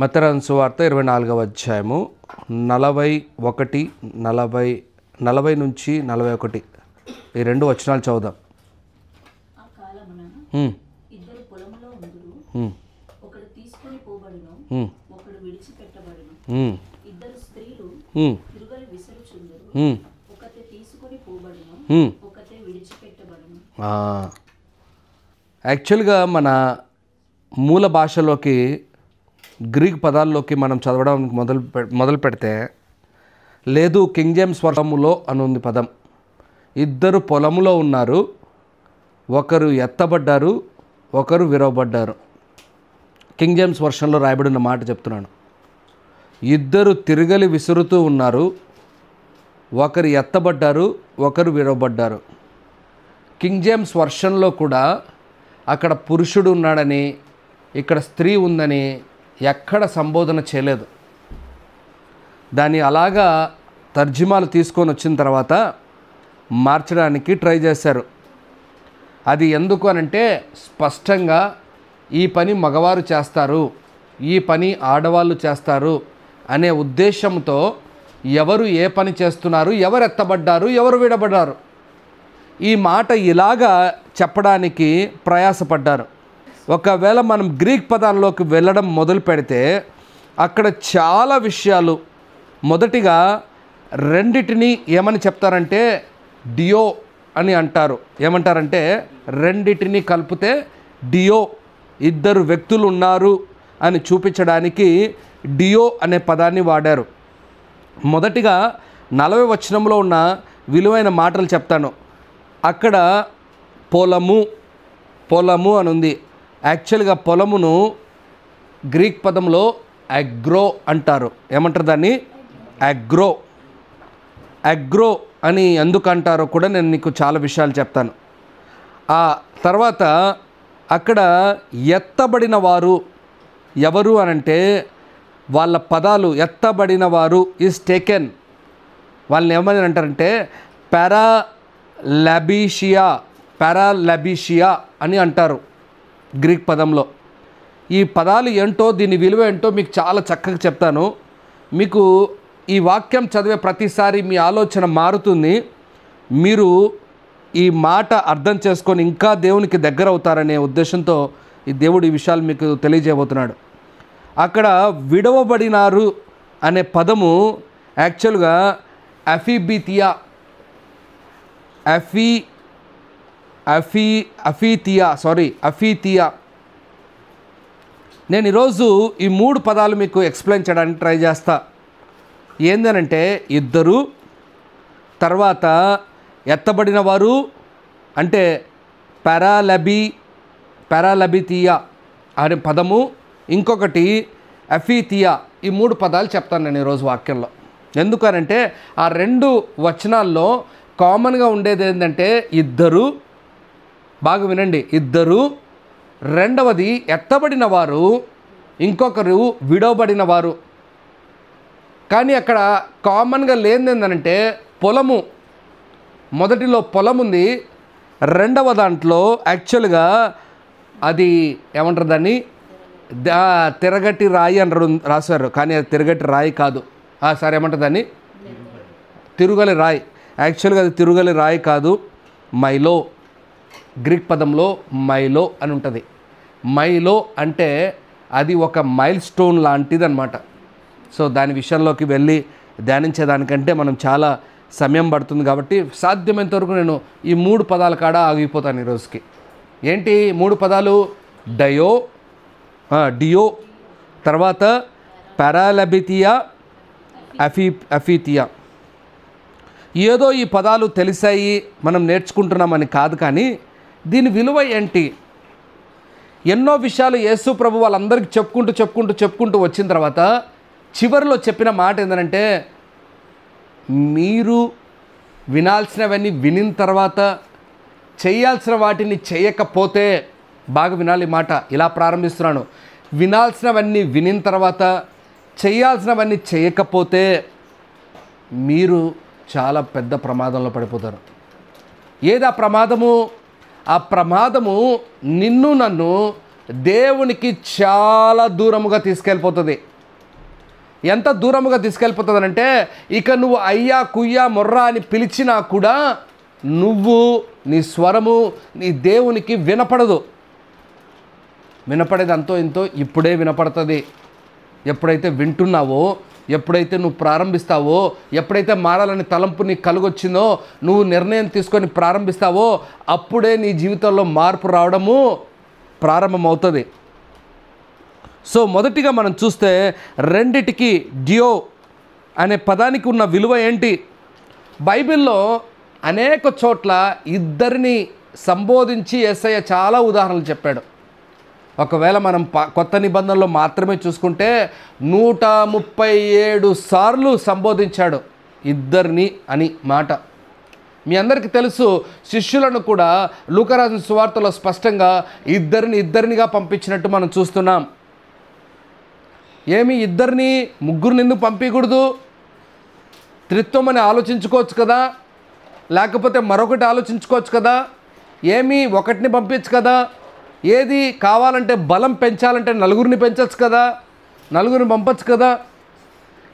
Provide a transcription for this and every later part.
మత్తయి సువార్త 24వ అధ్యాయము 41 40 నుంచి 41 ఈ రెండు వచనాలు చదువుదాం. ఆ కాలమున ఇద్దరు పొలములో ఉందురు, ఒకడు తీసుకొని పోబడును, ఒకడు విడిచిపెట్టబడును. ఇద్దరు స్త్రీలు తిరుగలి విసరుచుందురు, ఒకతే తీసుకొని పోబడును, ఒకతే విడిచిపెట్టబడును. యాక్చువల్గా మన మూల భాషలోకి గ్రీక్ పదాల్లోకి మనం చదవడానికి మొదలు పెడితే లేదు కింగ్ జేమ్స్ వర్షములో అని ఉంది పదం. ఇద్దరు పొలములో ఉన్నారు, ఒకరు ఎత్తబడ్డారు, ఒకరు విరవబడ్డారు. కింగ్ జేమ్స్ వర్షన్లో రాయబడిన మాట చెప్తున్నాను. ఇద్దరు తిరగలి విసురుతూ ఉన్నారు, ఒకరు ఎత్తబడ్డారు, ఒకరు విరవబడ్డారు. కింగ్ జేమ్స్ వర్షన్లో కూడా అక్కడ పురుషుడు ఉన్నాడని ఇక్కడ స్త్రీ ఉందని ఎక్కడ సంబోధన చేయలేదు. దాన్ని అలాగా తర్జుమాలు తీసుకొని వచ్చిన తర్వాత మార్చడానికి ట్రై చేశారు. అది ఎందుకు అనంటే స్పష్టంగా ఈ పని మగవారు చేస్తారు, ఈ పని ఆడవాళ్ళు చేస్తారు అనే ఉద్దేశంతో ఎవరు ఏ పని చేస్తున్నారు, ఎవరు ఎత్తబడ్డారు, ఎవరు విడబడ్డారు ఈ మాట ఇలాగా చెప్పడానికి ప్రయాసపడ్డారు. ఒకవేళ మనం గ్రీక్ పదాల్లోకి వెళ్ళడం మొదలు పెడితే అక్కడ చాలా విషయాలు, మొదటిగా రెండిటిని ఏమని చెప్తారంటే డియో అని అంటారు. ఏమంటారంటే రెండిటిని కలిపితే డియో, ఇద్దరు వ్యక్తులు ఉన్నారు అని చూపించడానికి డియో అనే పదాన్ని వాడారు. మొదటిగా 40వ వచనంలో ఉన్న విలువైన మాటలు చెప్తాను. అక్కడ పొలము అని ఉంది. యాక్చువల్గా పొలమును గ్రీక్ పదంలో అగ్రో అంటారు. ఏమంటారు దాన్ని? అగ్రో అని ఎందుకు అంటారో కూడా నేను నీకు చాలా విషయాలు చెప్తాను. ఆ తర్వాత అక్కడ ఎత్తబడిన వారు ఎవరు అనంటే వాళ్ళ పదాలు ఎత్తబడిన వారు ఈజ్ టేకెన్. వాళ్ళని ఏమని అంటారంటే పారాలబీషియా అని అంటారు గ్రీక్ పదంలో. ఈ పదాలు ఏంటో, దీని విలువ ఏంటో మీకు చాలా చక్కగా చెప్తాను. మీకు ఈ వాక్యం చదివే ప్రతిసారి మీ ఆలోచన మారుతుంది. మీరు ఈ మాట అర్థం చేసుకొని ఇంకా దేవునికి దగ్గర అవుతారనే ఉద్దేశంతో ఈ దేవుడు ఈ విషయాలు మీకు తెలియజేయబోతున్నాడు. అక్కడ విడవబడినారు అనే పదము యాక్చువల్గా అఫీతియా. నేను ఈరోజు ఈ 3 పదాలు మీకు ఎక్స్ప్లెయిన్ చేయడానికి ట్రై చేస్తా. ఏందనంటే ఇద్దరు, తర్వాత ఎత్తబడిన వారు అంటే పారాలబితియా అనే పదము, ఇంకొకటి అఫీతియా. ఈ 3 పదాలు చెప్తాను నేను ఈరోజు వాక్యంలో. ఎందుకనంటే ఆ 2 వచనాల్లో కామన్గా ఉండేది ఏంటంటే ఇద్దరు. బాగా వినండి, ఇద్దరు. రెండవది ఎత్తబడిన వారు, ఇంకొకరు విడవబడిన వారు. కానీ అక్కడ కామన్గా లేనిది ఏంటంటే పొలము. మొదటిలో పొలం ఉంది, రెండవ దాంట్లో యాక్చువల్గా అది ఏమంటారు దాన్ని తిరగటి రాయి అని రాశారు, కానీ అది తిరగటి రాయి కాదు. సరే ఏమంటారు దాన్ని? తిరుగలి రాయి. యాక్చువల్గా అది తిరుగలి రాయి కాదు, మైలో. గ్రీక్ పదంలో మైలో అని ఉంటుంది. మైలో అంటే అది ఒక మైల్ స్టోన్ లాంటిది అనమాట. సో దాని విషయంలోకి వెళ్ళి ధ్యానించేదానికంటే మనం చాలా సమయం పడుతుంది కాబట్టి సాధ్యమైనంత వరకు నేను ఈ 3 పదాల కాడ ఆగిపోతాను ఈరోజుకి. ఏంటి 3 పదాలు? డియో, తర్వాత పారాలబితియా, అఫీతియా. ఏదో ఈ పదాలు తెలిసాయి మనం నేర్చుకుంటున్నామని కాదు, కానీ దీని విలువ ఏంటి? ఎన్నో విషయాలు యేసు ప్రభు వాళ్ళందరికీ చెప్పుకుంటూ వచ్చిన తర్వాత చివరిలో చెప్పిన మాట ఏంటంటే మీరు వినాల్సినవన్నీ వినిన తర్వాత చేయాల్సిన వాటిని చేయకపోతే, బాగా వినాలి మాట, ఇలా ప్రారంభిస్తున్నాను. వినాల్సినవన్నీ వినిన తర్వాత చేయాల్సినవన్నీ చేయకపోతే మీరు చాలా పెద్ద ప్రమాదంలో పడిపోతారు. ఏది ఆ ప్రమాదము? ఆ ప్రమాదము నిన్ను నన్ను దేవునికి చాలా దూరముగా తీసుకెళ్ళిపోతుంది. ఎంత దూరముగా తీసుకెళ్ళిపోతుందంటే ఇక నువ్వు అయ్యా కుయ్యా మొర్రా అని పిలిచినా కూడా నువ్వు నీ స్వరము నీ దేవునికి వినపడదు. వినపడేది అంతో ఇంతో ఇప్పుడే వినపడుతుంది. ఎప్పుడైతే వింటున్నావో, ఎప్పుడైతే నువ్వు ప్రారంభిస్తావో, ఎప్పుడైతే మారాలని తలంపు నీకు కలిగొచ్చిందో, నువ్వు నిర్ణయం తీసుకొని ప్రారంభిస్తావో అప్పుడే నీ జీవితంలో మార్పు రావడము ప్రారంభమవుతుంది. సో మొదటిగా మనం చూస్తే రెండిటికి డియో అనే పదానికి ఉన్న విలువ ఏంటి? బైబిల్లో అనేక చోట్ల ఇద్దరిని సంబోధించి యేసయ్య చాలా ఉదాహరణలు చెప్పాడు. ఒకవేళ మనం కొత్త నిబంధనలో మాత్రమే చూసుకుంటే 137 సార్లు సంబోధించాడు ఇద్దరిని అని మాట. మీ అందరికీ తెలుసు, శిష్యులను కూడా లూకా రాసిన సువార్తలో స్పష్టంగా ఇద్దరినిగా పంపించినట్టు మనం చూస్తున్నాం. ఏమి ఇద్దరిని ముగ్గురిని ఎందుకు పంపించకూడదు? త్రిత్వం అని ఆలోచించుకోవచ్చు కదా, లేకపోతే మరొకటి ఆలోచించుకోవచ్చు కదా, ఏమి ఒకటిని పంపించు కదా, ఏది కావాలంటే బలం పెంచాలంటే నలుగురిని పెంచవచ్చు కదా, నలుగురిని పంపచ్చు కదా,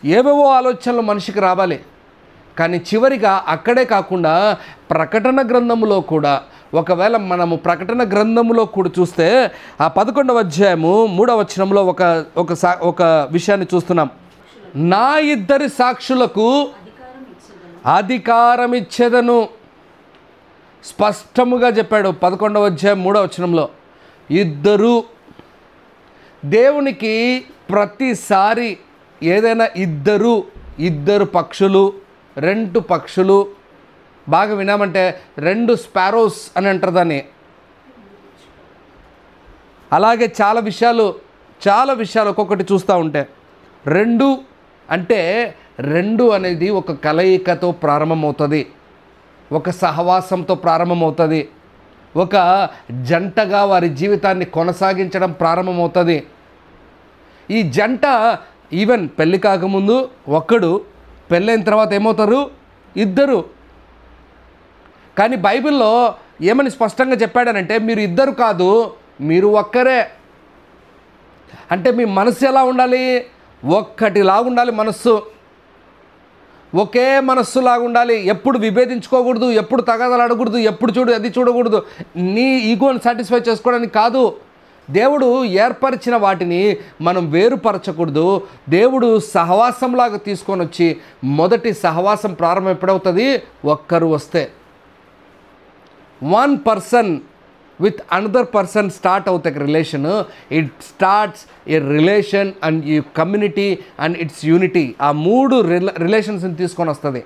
ఏవేవో ఆలోచనలు మనిషికి రావాలి. కానీ చివరిగా అక్కడే కాకుండా ప్రకటన గ్రంథములో కూడా, ఒకవేళ మనము ప్రకటన గ్రంథములో కూడా చూస్తే ఆ 11వ అధ్యాయము 3వ వచనంలో ఒక విషయాన్ని చూస్తున్నాం. నా ఇద్దరి సాక్షులకు అధికారం ఇచ్చేదను స్పష్టముగా చెప్పాడు 11వ అధ్యాయం 3వ వచనంలో. ఇద్దరు దేవునికి ప్రతిసారి ఏదైనా ఇద్దరు పక్షులు, 2 పక్షులు, బాగా వినామంటే 2 స్పారోస్ అని అంటారు దాన్ని. అలాగే చాలా విషయాలు ఒక్కొక్కటి చూస్తూ ఉంటే 2 అంటే 2 అనేది ఒక కలయికతో ప్రారంభమవుతుంది, ఒక సహవాసంతో ప్రారంభమవుతుంది, ఒక జంటగా వారి జీవితాన్ని కొనసాగించడం ప్రారంభమవుతుంది. ఈ జంట ఈవెన్ పెళ్ళి కాకముందు ఒకడు, పెళ్ళైన తర్వాత ఏమవుతారు? ఇద్దరు. కానీ బైబిల్లో ఏమని స్పష్టంగా చెప్పాడనంటే మీరు ఇద్దరు కాదు, మీరు ఒక్కరే. అంటే మీ మనస్సు ఎలా ఉండాలి? ఒక్కటిలాగా ఉండాలి మనస్సు, ఒకే మనస్సులాగా ఉండాలి. ఎప్పుడు విభేదించుకోకూడదు, ఎప్పుడు తగాదలాడకూడదు, ఎప్పుడు చూడు అది చూడకూడదు. నీ ఈగోని సాటిస్ఫై చేసుకోవడానికి కాదు. దేవుడు ఏర్పరిచిన వాటిని మనం వేరుపరచకూడదు. దేవుడు సహవాసంలాగా తీసుకొని వచ్చి, మొదటి సహవాసం ప్రారంభం ఎప్పుడవుతుంది? ఒక్కరు వస్తే. 1 person with another person start అవుతాయి relation. It starts a relation and ఈ కమ్యూనిటీ అండ్ ఇట్స్ యూనిటీ. ఆ 3 రిలేషన్స్ని తీసుకొని వస్తుంది.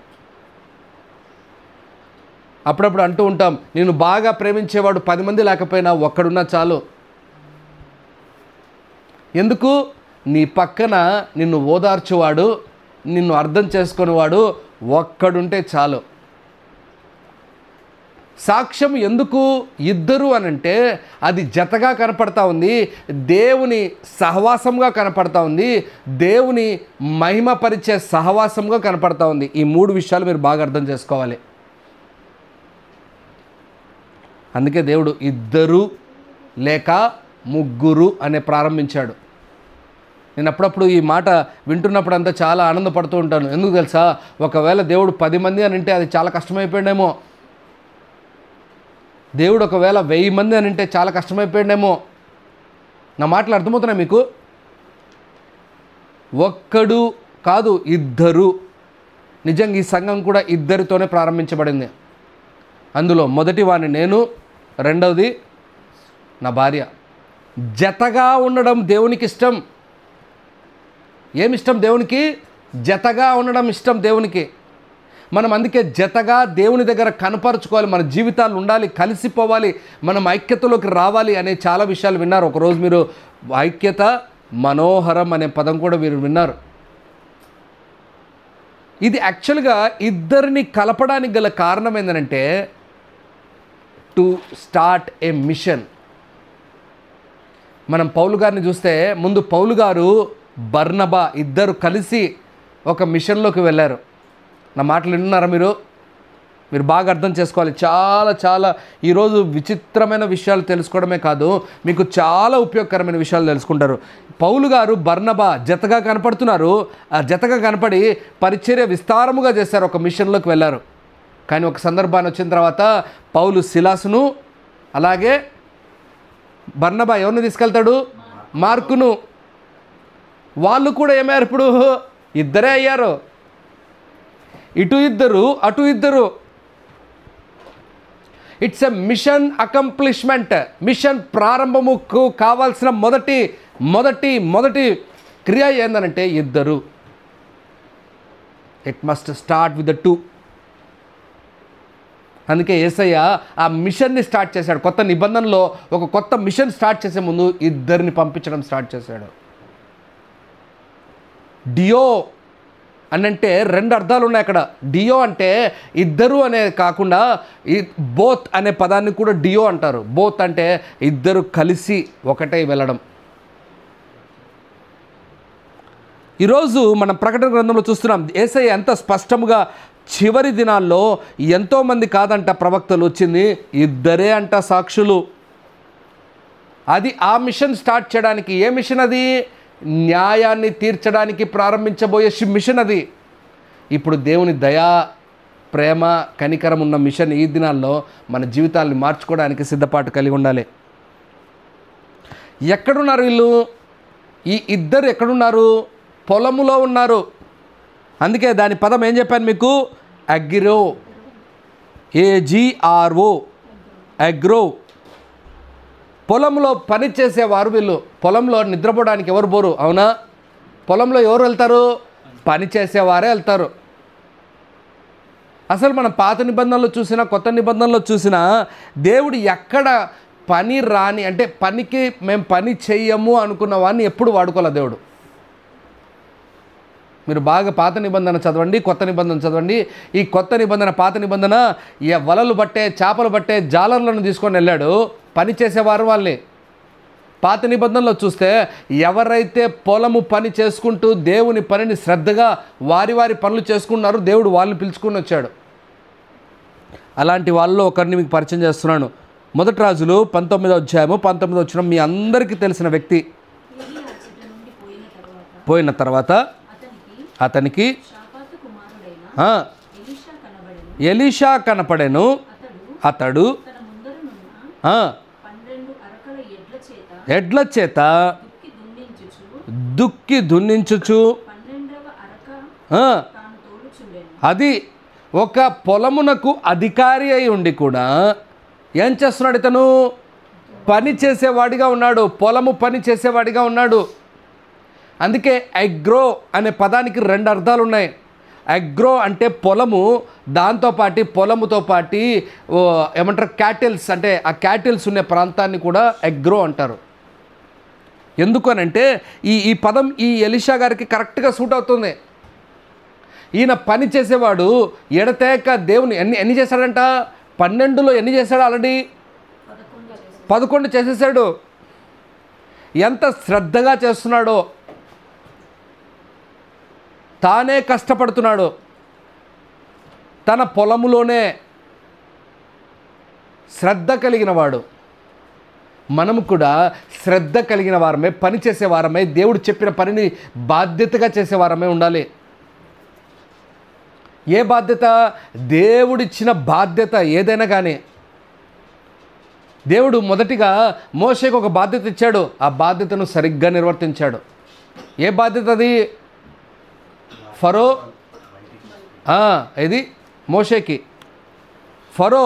అప్పుడప్పుడు అంటూ ఉంటాం, నేను బాగా ప్రేమించేవాడు 10 మంది లేకపోయినా ఒక్కడున్నా చాలు. ఎందుకు? నీ పక్కన నిన్ను ఓదార్చువాడు, నిన్ను అర్థం చేసుకునేవాడు ఒక్కడుంటే చాలు. సాక్ష్యం ఎందుకు? ఇద్దరు అనంటే అది జతగా కనపడతా ఉంది, దేవుని సహవాసంగా కనపడతా ఉంది, దేవుని మహిమపరిచే సహవాసంగా కనపడతా ఉంది. ఈ 3 విషయాలు మీరు బాగా అర్థం చేసుకోవాలి. అందుకే దేవుడు ఇద్దరు లేక ముగ్గురు అనే ప్రారంభించాడు. నేను అప్పుడప్పుడు ఈ మాట వింటున్నప్పుడు అంతా చాలా ఆనందపడుతూ ఉంటాను. ఎందుకు తెలుసా? ఒకవేళ దేవుడు 10 మంది అని అంటే అది చాలా కష్టమైపోయాడేమో. దేవుడు ఒకవేళ 1000 మంది అని అంటే చాలా కష్టమైపోయాడేమో. నా మాటలు అర్థమవుతున్నాయి మీకు? ఒక్కడు కాదు, ఇద్దరు. నిజంగా ఈ సంఘం కూడా ఇద్దరితోనే ప్రారంభించబడింది. అందులో మొదటి వాడిని నేను, రెండవది నా భార్య. జతగా ఉండడం దేవునికి ఇష్టం. ఏమిష్టం దేవునికి? జతగా ఉండడం ఇష్టం దేవునికి. మనం అందుకే జతగా దేవుని దగ్గర కనపరుచుకోవాలి, మన జీవితాలు ఉండాలి, కలిసిపోవాలి, మనం ఐక్యతలోకి రావాలి అనే చాలా విషయాలు విన్నారు. ఒకరోజు మీరు ఐక్యత మనోహరం అనే పదం కూడా మీరు విన్నారు. ఇది యాక్చువల్గా ఇద్దరిని కలపడానికి గల కారణం ఏంటంటే టు స్టార్ట్ ఏ మిషన్. మనం పౌలు గారిని చూస్తే ముందు పౌలు గారు, బర్నబా ఇద్దరు కలిసి ఒక మిషన్లోకి వెళ్ళారు. నా మాటలు విన్నారా మీరు? మీరు బాగా అర్థం చేసుకోవాలి. చాలా చాలా ఈరోజు విచిత్రమైన విషయాలు తెలుసుకోవడమే కాదు, మీకు చాలా ఉపయోగకరమైన విషయాలు తెలుసుకుంటారు. పౌలు గారు బర్నబా జతగా కనపడుతున్నారు. ఆ జతగా కనపడి పరిచర్య విస్తారముగా చేశారు, ఒక మిషన్లోకి వెళ్ళారు. కానీ ఒక సందర్భాన్ని వచ్చిన తర్వాత పౌలు సిలాసును, అలాగే బర్నబా ఎవరిని తీసుకెళ్తాడు? మార్కును. వాళ్ళు కూడా ఏమయ్యారు? ఇప్పుడు ఇద్దరే అయ్యారు. ఇటు ఇద్దరు, అటు ఇద్దరు. It's a mission accomplishment. Mission ప్రారంభముకు కావాల్సిన మొదటి మొదటి మొదటి క్రియ ఏందనంటే ఇద్దరు. It must start with the two. అందుకే యేసయ్య ఆ మిషన్ని స్టార్ట్ చేశాడు. కొత్త నిబంధనలో ఒక కొత్త మిషన్ స్టార్ట్ చేసే ముందు ఇద్దరిని పంపించడం స్టార్ట్ చేశాడు. డియో అని అంటే రెండు అర్థాలు ఉన్నాయి అక్కడ. డియో అంటే ఇద్దరు అనే కాకుండా బోత్ అనే పదాన్ని కూడా డియో అంటారు. బోత్ అంటే ఇద్దరు కలిసి ఒకటే వెళ్ళడం. ఈరోజు మనం ప్రకటన గ్రంథంలో చూస్తున్నాం, యేసయ్య ఎంత స్పష్టముగా చివరి దినాల్లో ఎంతోమంది కాదంట ప్రవక్తలు వచ్చింది, ఇద్దరే అంట సాక్షులు. అది ఆ మిషన్ స్టార్ట్ చేయడానికి. ఏ మిషన్ అది? న్యాయాన్ని తీర్చడానికి ప్రారంభించబోయే మిషన్ అది. ఇప్పుడు దేవుని దయా, ప్రేమ, కనికరం ఉన్న మిషన్ ఈ దినాల్లో మన జీవితాన్ని మార్చుకోవడానికి సిద్ధపాటు కలిగి ఉండాలి. ఎక్కడున్నారు వీళ్ళు? ఈ ఇద్దరు ఎక్కడున్నారు? పొలములో ఉన్నారు. అందుకే దాని పదం ఏం చెప్పాను మీకు? అగ్రో. AGRO, agro. పొలంలో పని చేసేవారు వీళ్ళు. పొలంలో నిద్రపోవడానికి ఎవరు పోరు, అవునా? పొలంలో ఎవరు వెళ్తారు? పని చేసేవారే వెళ్తారు. అసలు మనం పాత నిబంధనలు చూసినా కొత్త నిబంధనలు చూసినా దేవుడు ఎక్కడ పని రాని, అంటే పనికి మేము పని చెయ్యము అనుకున్న వాడిని ఎప్పుడు వాడుకోలే దేవుడు. మీరు బాగా పాత నిబంధన చదవండి, కొత్త నిబంధన చదవండి. ఈ కొత్త నిబంధన, పాత నిబంధన వలలు బట్టే, చేపలు బట్టే జాలర్లను తీసుకొని వెళ్ళాడు, పని చేసేవారు వాళ్ళని. పాత నిబంధనలో చూస్తే ఎవరైతే పొలము పని చేసుకుంటూ దేవుని పనిని శ్రద్ధగా వారి వారి పనులు చేసుకున్నారో దేవుడు వాళ్ళని పిలుచుకుని వచ్చాడు. అలాంటి వాళ్ళలో ఒకరిని మీకు పరిచయం చేస్తున్నాను. మొదటి రాజులు 19వ అధ్యాయము 19వ వచనం. మీ అందరికీ తెలిసిన వ్యక్తి. పోయిన తర్వాత అతనికి ఎలీషా కనపడెను. అతడు ఎడ్ల చేత దుక్కి దున్నించుచు, అది ఒక పొలమునకు అధికారి అయి ఉండి కూడా ఏం చేస్తున్నాడు? ఇతను పని చేసేవాడిగా ఉన్నాడు, పొలము పని చేసేవాడిగా ఉన్నాడు. అందుకే అగ్రో అనే పదానికి రెండు అర్థాలు ఉన్నాయి. అగ్రో అంటే పొలము, దాంతోపాటి పొలముతో పాటి ఏమంటారు క్యాటిల్స్, అంటే ఆ క్యాటిల్స్ ఉన్న ప్రాంతాన్ని కూడా అగ్రో అంటారు. ఎందుకనంటే ఈ పదం ఈ ఎలీషా గారికి కరెక్ట్గా సూట్ అవుతుంది. ఈయన పని చేసేవాడు ఎడతేక దేవుని ఎన్ని చేశాడంట? 12లో ఎన్ని చేశాడు? ఆల్రెడీ 11 చేసేసాడు. ఎంత శ్రద్ధగా చేస్తున్నాడో, తానే కష్టపడుతున్నాడు తన పొలములోనే. శ్రద్ధ కలిగిన వాడు. మనము కూడా శ్రద్ధ కలిగిన వారమే, పని చేసేవారమే, దేవుడు చెప్పిన పనిని బాధ్యతగా చేసేవారమే ఉండాలి. ఏ బాధ్యత? దేవుడిచ్చిన బాధ్యత ఏదైనా కానీ. దేవుడు మొదటిగా మోషేకు ఒక బాధ్యత ఇచ్చాడు, ఆ బాధ్యతను సరిగ్గా నిర్వర్తించాడు. ఏ బాధ్యత అది? ఫరో ఇది మోషేకి. ఫరో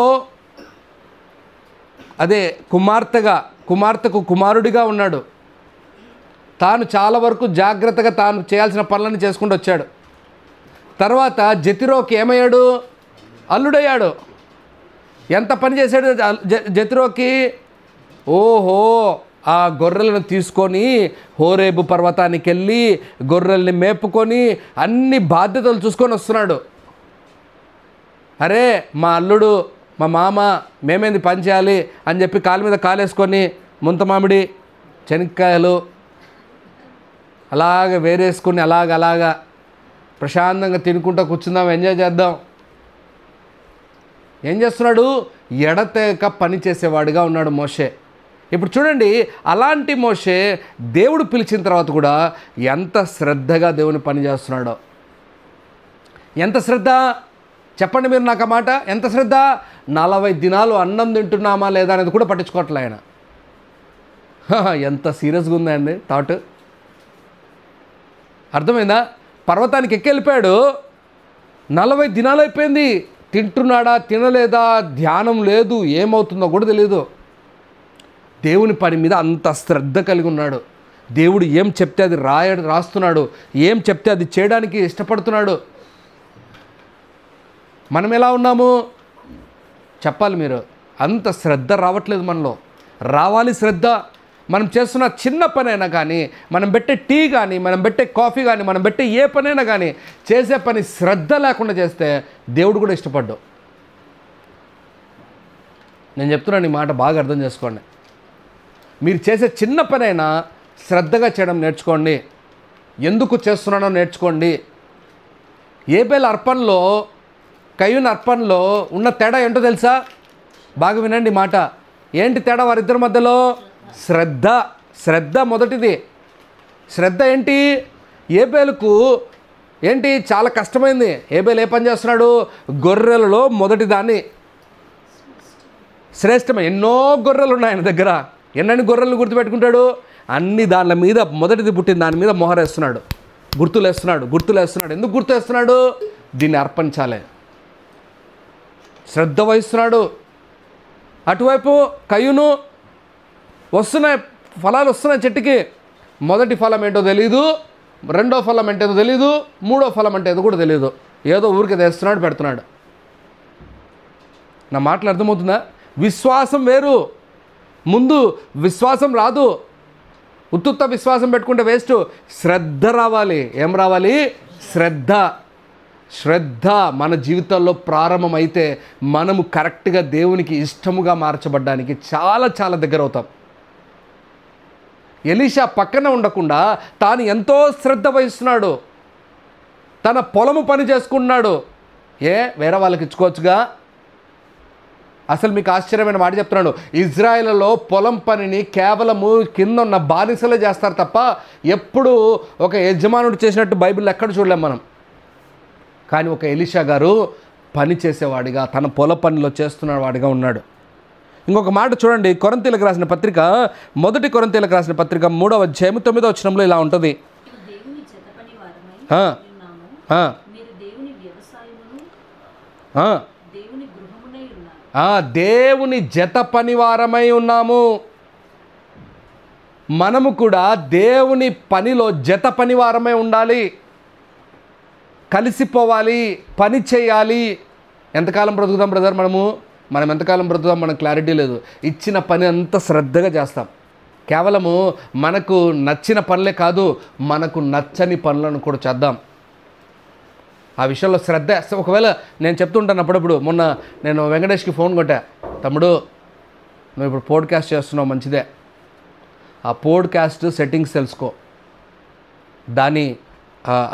అదే కుమార్తెకు కుమారుడిగా ఉన్నాడు. తాను చాలా వరకు జాగ్రత్తగా తాను చేయాల్సిన పనులను చేసుకుంటూ వచ్చాడు. తర్వాత జెతిరోకి ఏమయ్యాడు? అల్లుడయ్యాడు. ఎంత పని చేశాడు జెతిరోకి? ఓహో, ఆ గొర్రెలను తీసుకొని హోరేబు పర్వతానికి వెళ్ళి గొర్రెల్ని మేపుకొని అన్ని బాధ్యతలు చూసుకొని వస్తున్నాడు. అరే మా అల్లుడు, మా మామ, మేమేంది పని చేయాలి అని చెప్పి కాలు మీద కాలేసుకొని ముంత మామిడి, శనక్కాయలు అలాగ వేరేసుకుని అలాగా ప్రశాంతంగా తినుకుంటూ కూర్చుందాం, ఎంజాయ్ చేద్దాం. ఏం చేస్తున్నాడు? ఎడతెగక పని చేసేవాడిగా ఉన్నాడు మోషే. ఇప్పుడు చూడండి, అలాంటి మోషే దేవుడు పిలిచిన తర్వాత కూడా ఎంత శ్రద్ధగా దేవుని పని చేస్తున్నాడో. ఎంత శ్రద్ధ చెప్పండి మీరు నాకు ఆ మాట. ఎంత శ్రద్ధ? 40 దినాలు అన్నం తింటున్నామా లేదా అనేది కూడా పట్టించుకోవట్లే ఆయన. ఎంత సీరియస్గా ఉందండి థాట్. అర్థమైందా? పర్వతానికి ఎక్కెళ్ళిపోయాడు, 40 దినాలు అయిపోయింది. తింటున్నాడా తినలేదా, ధ్యానం లేదు, ఏమవుతుందో కూడా తెలియదు. దేవుని పని మీద అంత శ్రద్ధ కలిగి ఉన్నాడు. దేవుడు ఏం చెప్తే అది రాస్తున్నాడు, ఏం చెప్తే అది చేయడానికి ఇష్టపడుతున్నాడు. మనం ఎలా ఉన్నాము చెప్పాలి మీరు. అంత శ్రద్ధ రావట్లేదు మనలో. రావాలి శ్రద్ధ. మనం చేస్తున్న చిన్న పనైనా కానీ, మనం పెట్టే టీ కానీ, మనం పెట్టే కాఫీ కానీ, మనం పెట్టే ఏ పనైనా కానీ, చేసే పని శ్రద్ధ లేకుండా చేస్తే దేవుడు కూడా ఇష్టపడ్డు. నేను చెప్తున్నాను, ఈ మాట బాగా అర్థం చేసుకోండి. మీరు చేసే చిన్న పనైనా శ్రద్ధగా చేయడం నేర్చుకోండి. ఎందుకు చేస్తున్నానో నేర్చుకోండి. ఏబేల్ అర్పణలో, కయ్యూను అర్పణలో ఉన్న తేడా ఏంటో తెలుసా? బాగా వినండి మాట. ఏంటి తేడా వారిద్దరి మధ్యలో? శ్రద్ధ. శ్రద్ధ మొదటిది. శ్రద్ధ ఏంటి? ఏబేలుకు ఏంటి చాలా కష్టమైంది. ఏబేలు ఏ పని చేస్తున్నాడు? గొర్రెలలో మొదటి దాన్ని, శ్రేష్టమే. ఎన్నో గొర్రెలు ఉన్నాయి ఆయన దగ్గర. ఎన్నని గొర్రెలు గుర్తుపెట్టుకుంటాడు? అన్ని దాని మీద మొదటిది పుట్టిన దాని మీద మొహరేస్తున్నాడు, గుర్తులేస్తున్నాడు. ఎందుకు గుర్తేస్తున్నాడు? దీన్ని అర్పించాలి, శ్రద్ధ వహిస్తున్నాడు. అటువైపు కయ్యూను వస్తున్నాయి, ఫలాలు వస్తున్నాయి చెట్టుకి. మొదటి ఫలం ఏంటో తెలీదు, రెండో ఫలం ఏంటో తెలీదు, మూడో ఫలం అంటే ఏదో కూడా తెలీదు. ఏదో ఊరికి తెస్తున్నాడు, పెడుతున్నాడు. నా మాటలు అర్థమవుతుందా? విశ్వాసం వేరు. ముందు విశ్వాసం రాదు. ఉత్తుత్త విశ్వాసం పెట్టుకుంటే వేస్ట్. శ్రద్ధ రావాలి. ఏం రావాలి? శ్రద్ధ. శ్రద్ధ మన జీవితాల్లో ప్రారంభమైతే మనము కరెక్ట్గా దేవునికి ఇష్టముగా మార్చబడ్డానికి చాలా చాలా దగ్గర అవుతాం. ఎలీషా పక్కన ఉండకుండా తాను ఎంతో శ్రద్ధ వహిస్తున్నాడు. తన పొలము పని చేసుకుంటున్నాడు. వేరే వాళ్ళకి ఇచ్చుకోవచ్చుగా? అసలు మీకు ఆశ్చర్యమైన మాట చెప్తున్నాడు. ఇజ్రాయేల్లో పొలం పనిని కేవలము కింద ఉన్న బానిసలే చేస్తారు తప్ప ఎప్పుడు ఒక యజమానుడు చేసినట్టు బైబిల్లో ఎక్కడ చూడలేం మనం. కానీ ఒక ఎలీషా గారు పని చేసేవాడిగా, తన పొల పనిలో చేస్తున్న వాడిగా ఉన్నాడు. ఇంకొక మాట చూడండి, కొరింథీయులకు రాసిన పత్రిక, మొదటి కొరింథీయులకు రాసిన పత్రిక 3వ అధ్యాయం 9వ వచనంలో ఇలా ఉంటుంది. దేవుని జత పనివారమై ఉన్నాము. మనము కూడా దేవుని పనిలో జత పనివారమై ఉండాలి, కలిసిపోవాలి, పని చేయాలి. ఎంతకాలం బ్రతుకుతాం బ్రదర్? మనం ఎంతకాలం బ్రతుకుతాం మనకు క్లారిటీ లేదు. ఇచ్చిన పని అంత శ్రద్ధగా చేస్తాం. కేవలము మనకు నచ్చిన పనులే కాదు, మనకు నచ్చని పనులను కూడా చేద్దాం. ఆ విషయంలో శ్రద్ధ. ఒకవేళ నేను చెప్తుంటాను అప్పుడప్పుడు. మొన్న నేను వెంకటేష్కి ఫోన్ కొట్టా, తమ్ముడు నువ్వు ఇప్పుడు పోడ్కాస్ట్ చేస్తున్నావు, మంచిదే. ఆ పోడ్కాస్ట్ సెట్టింగ్స్ తెలుసుకో, దాని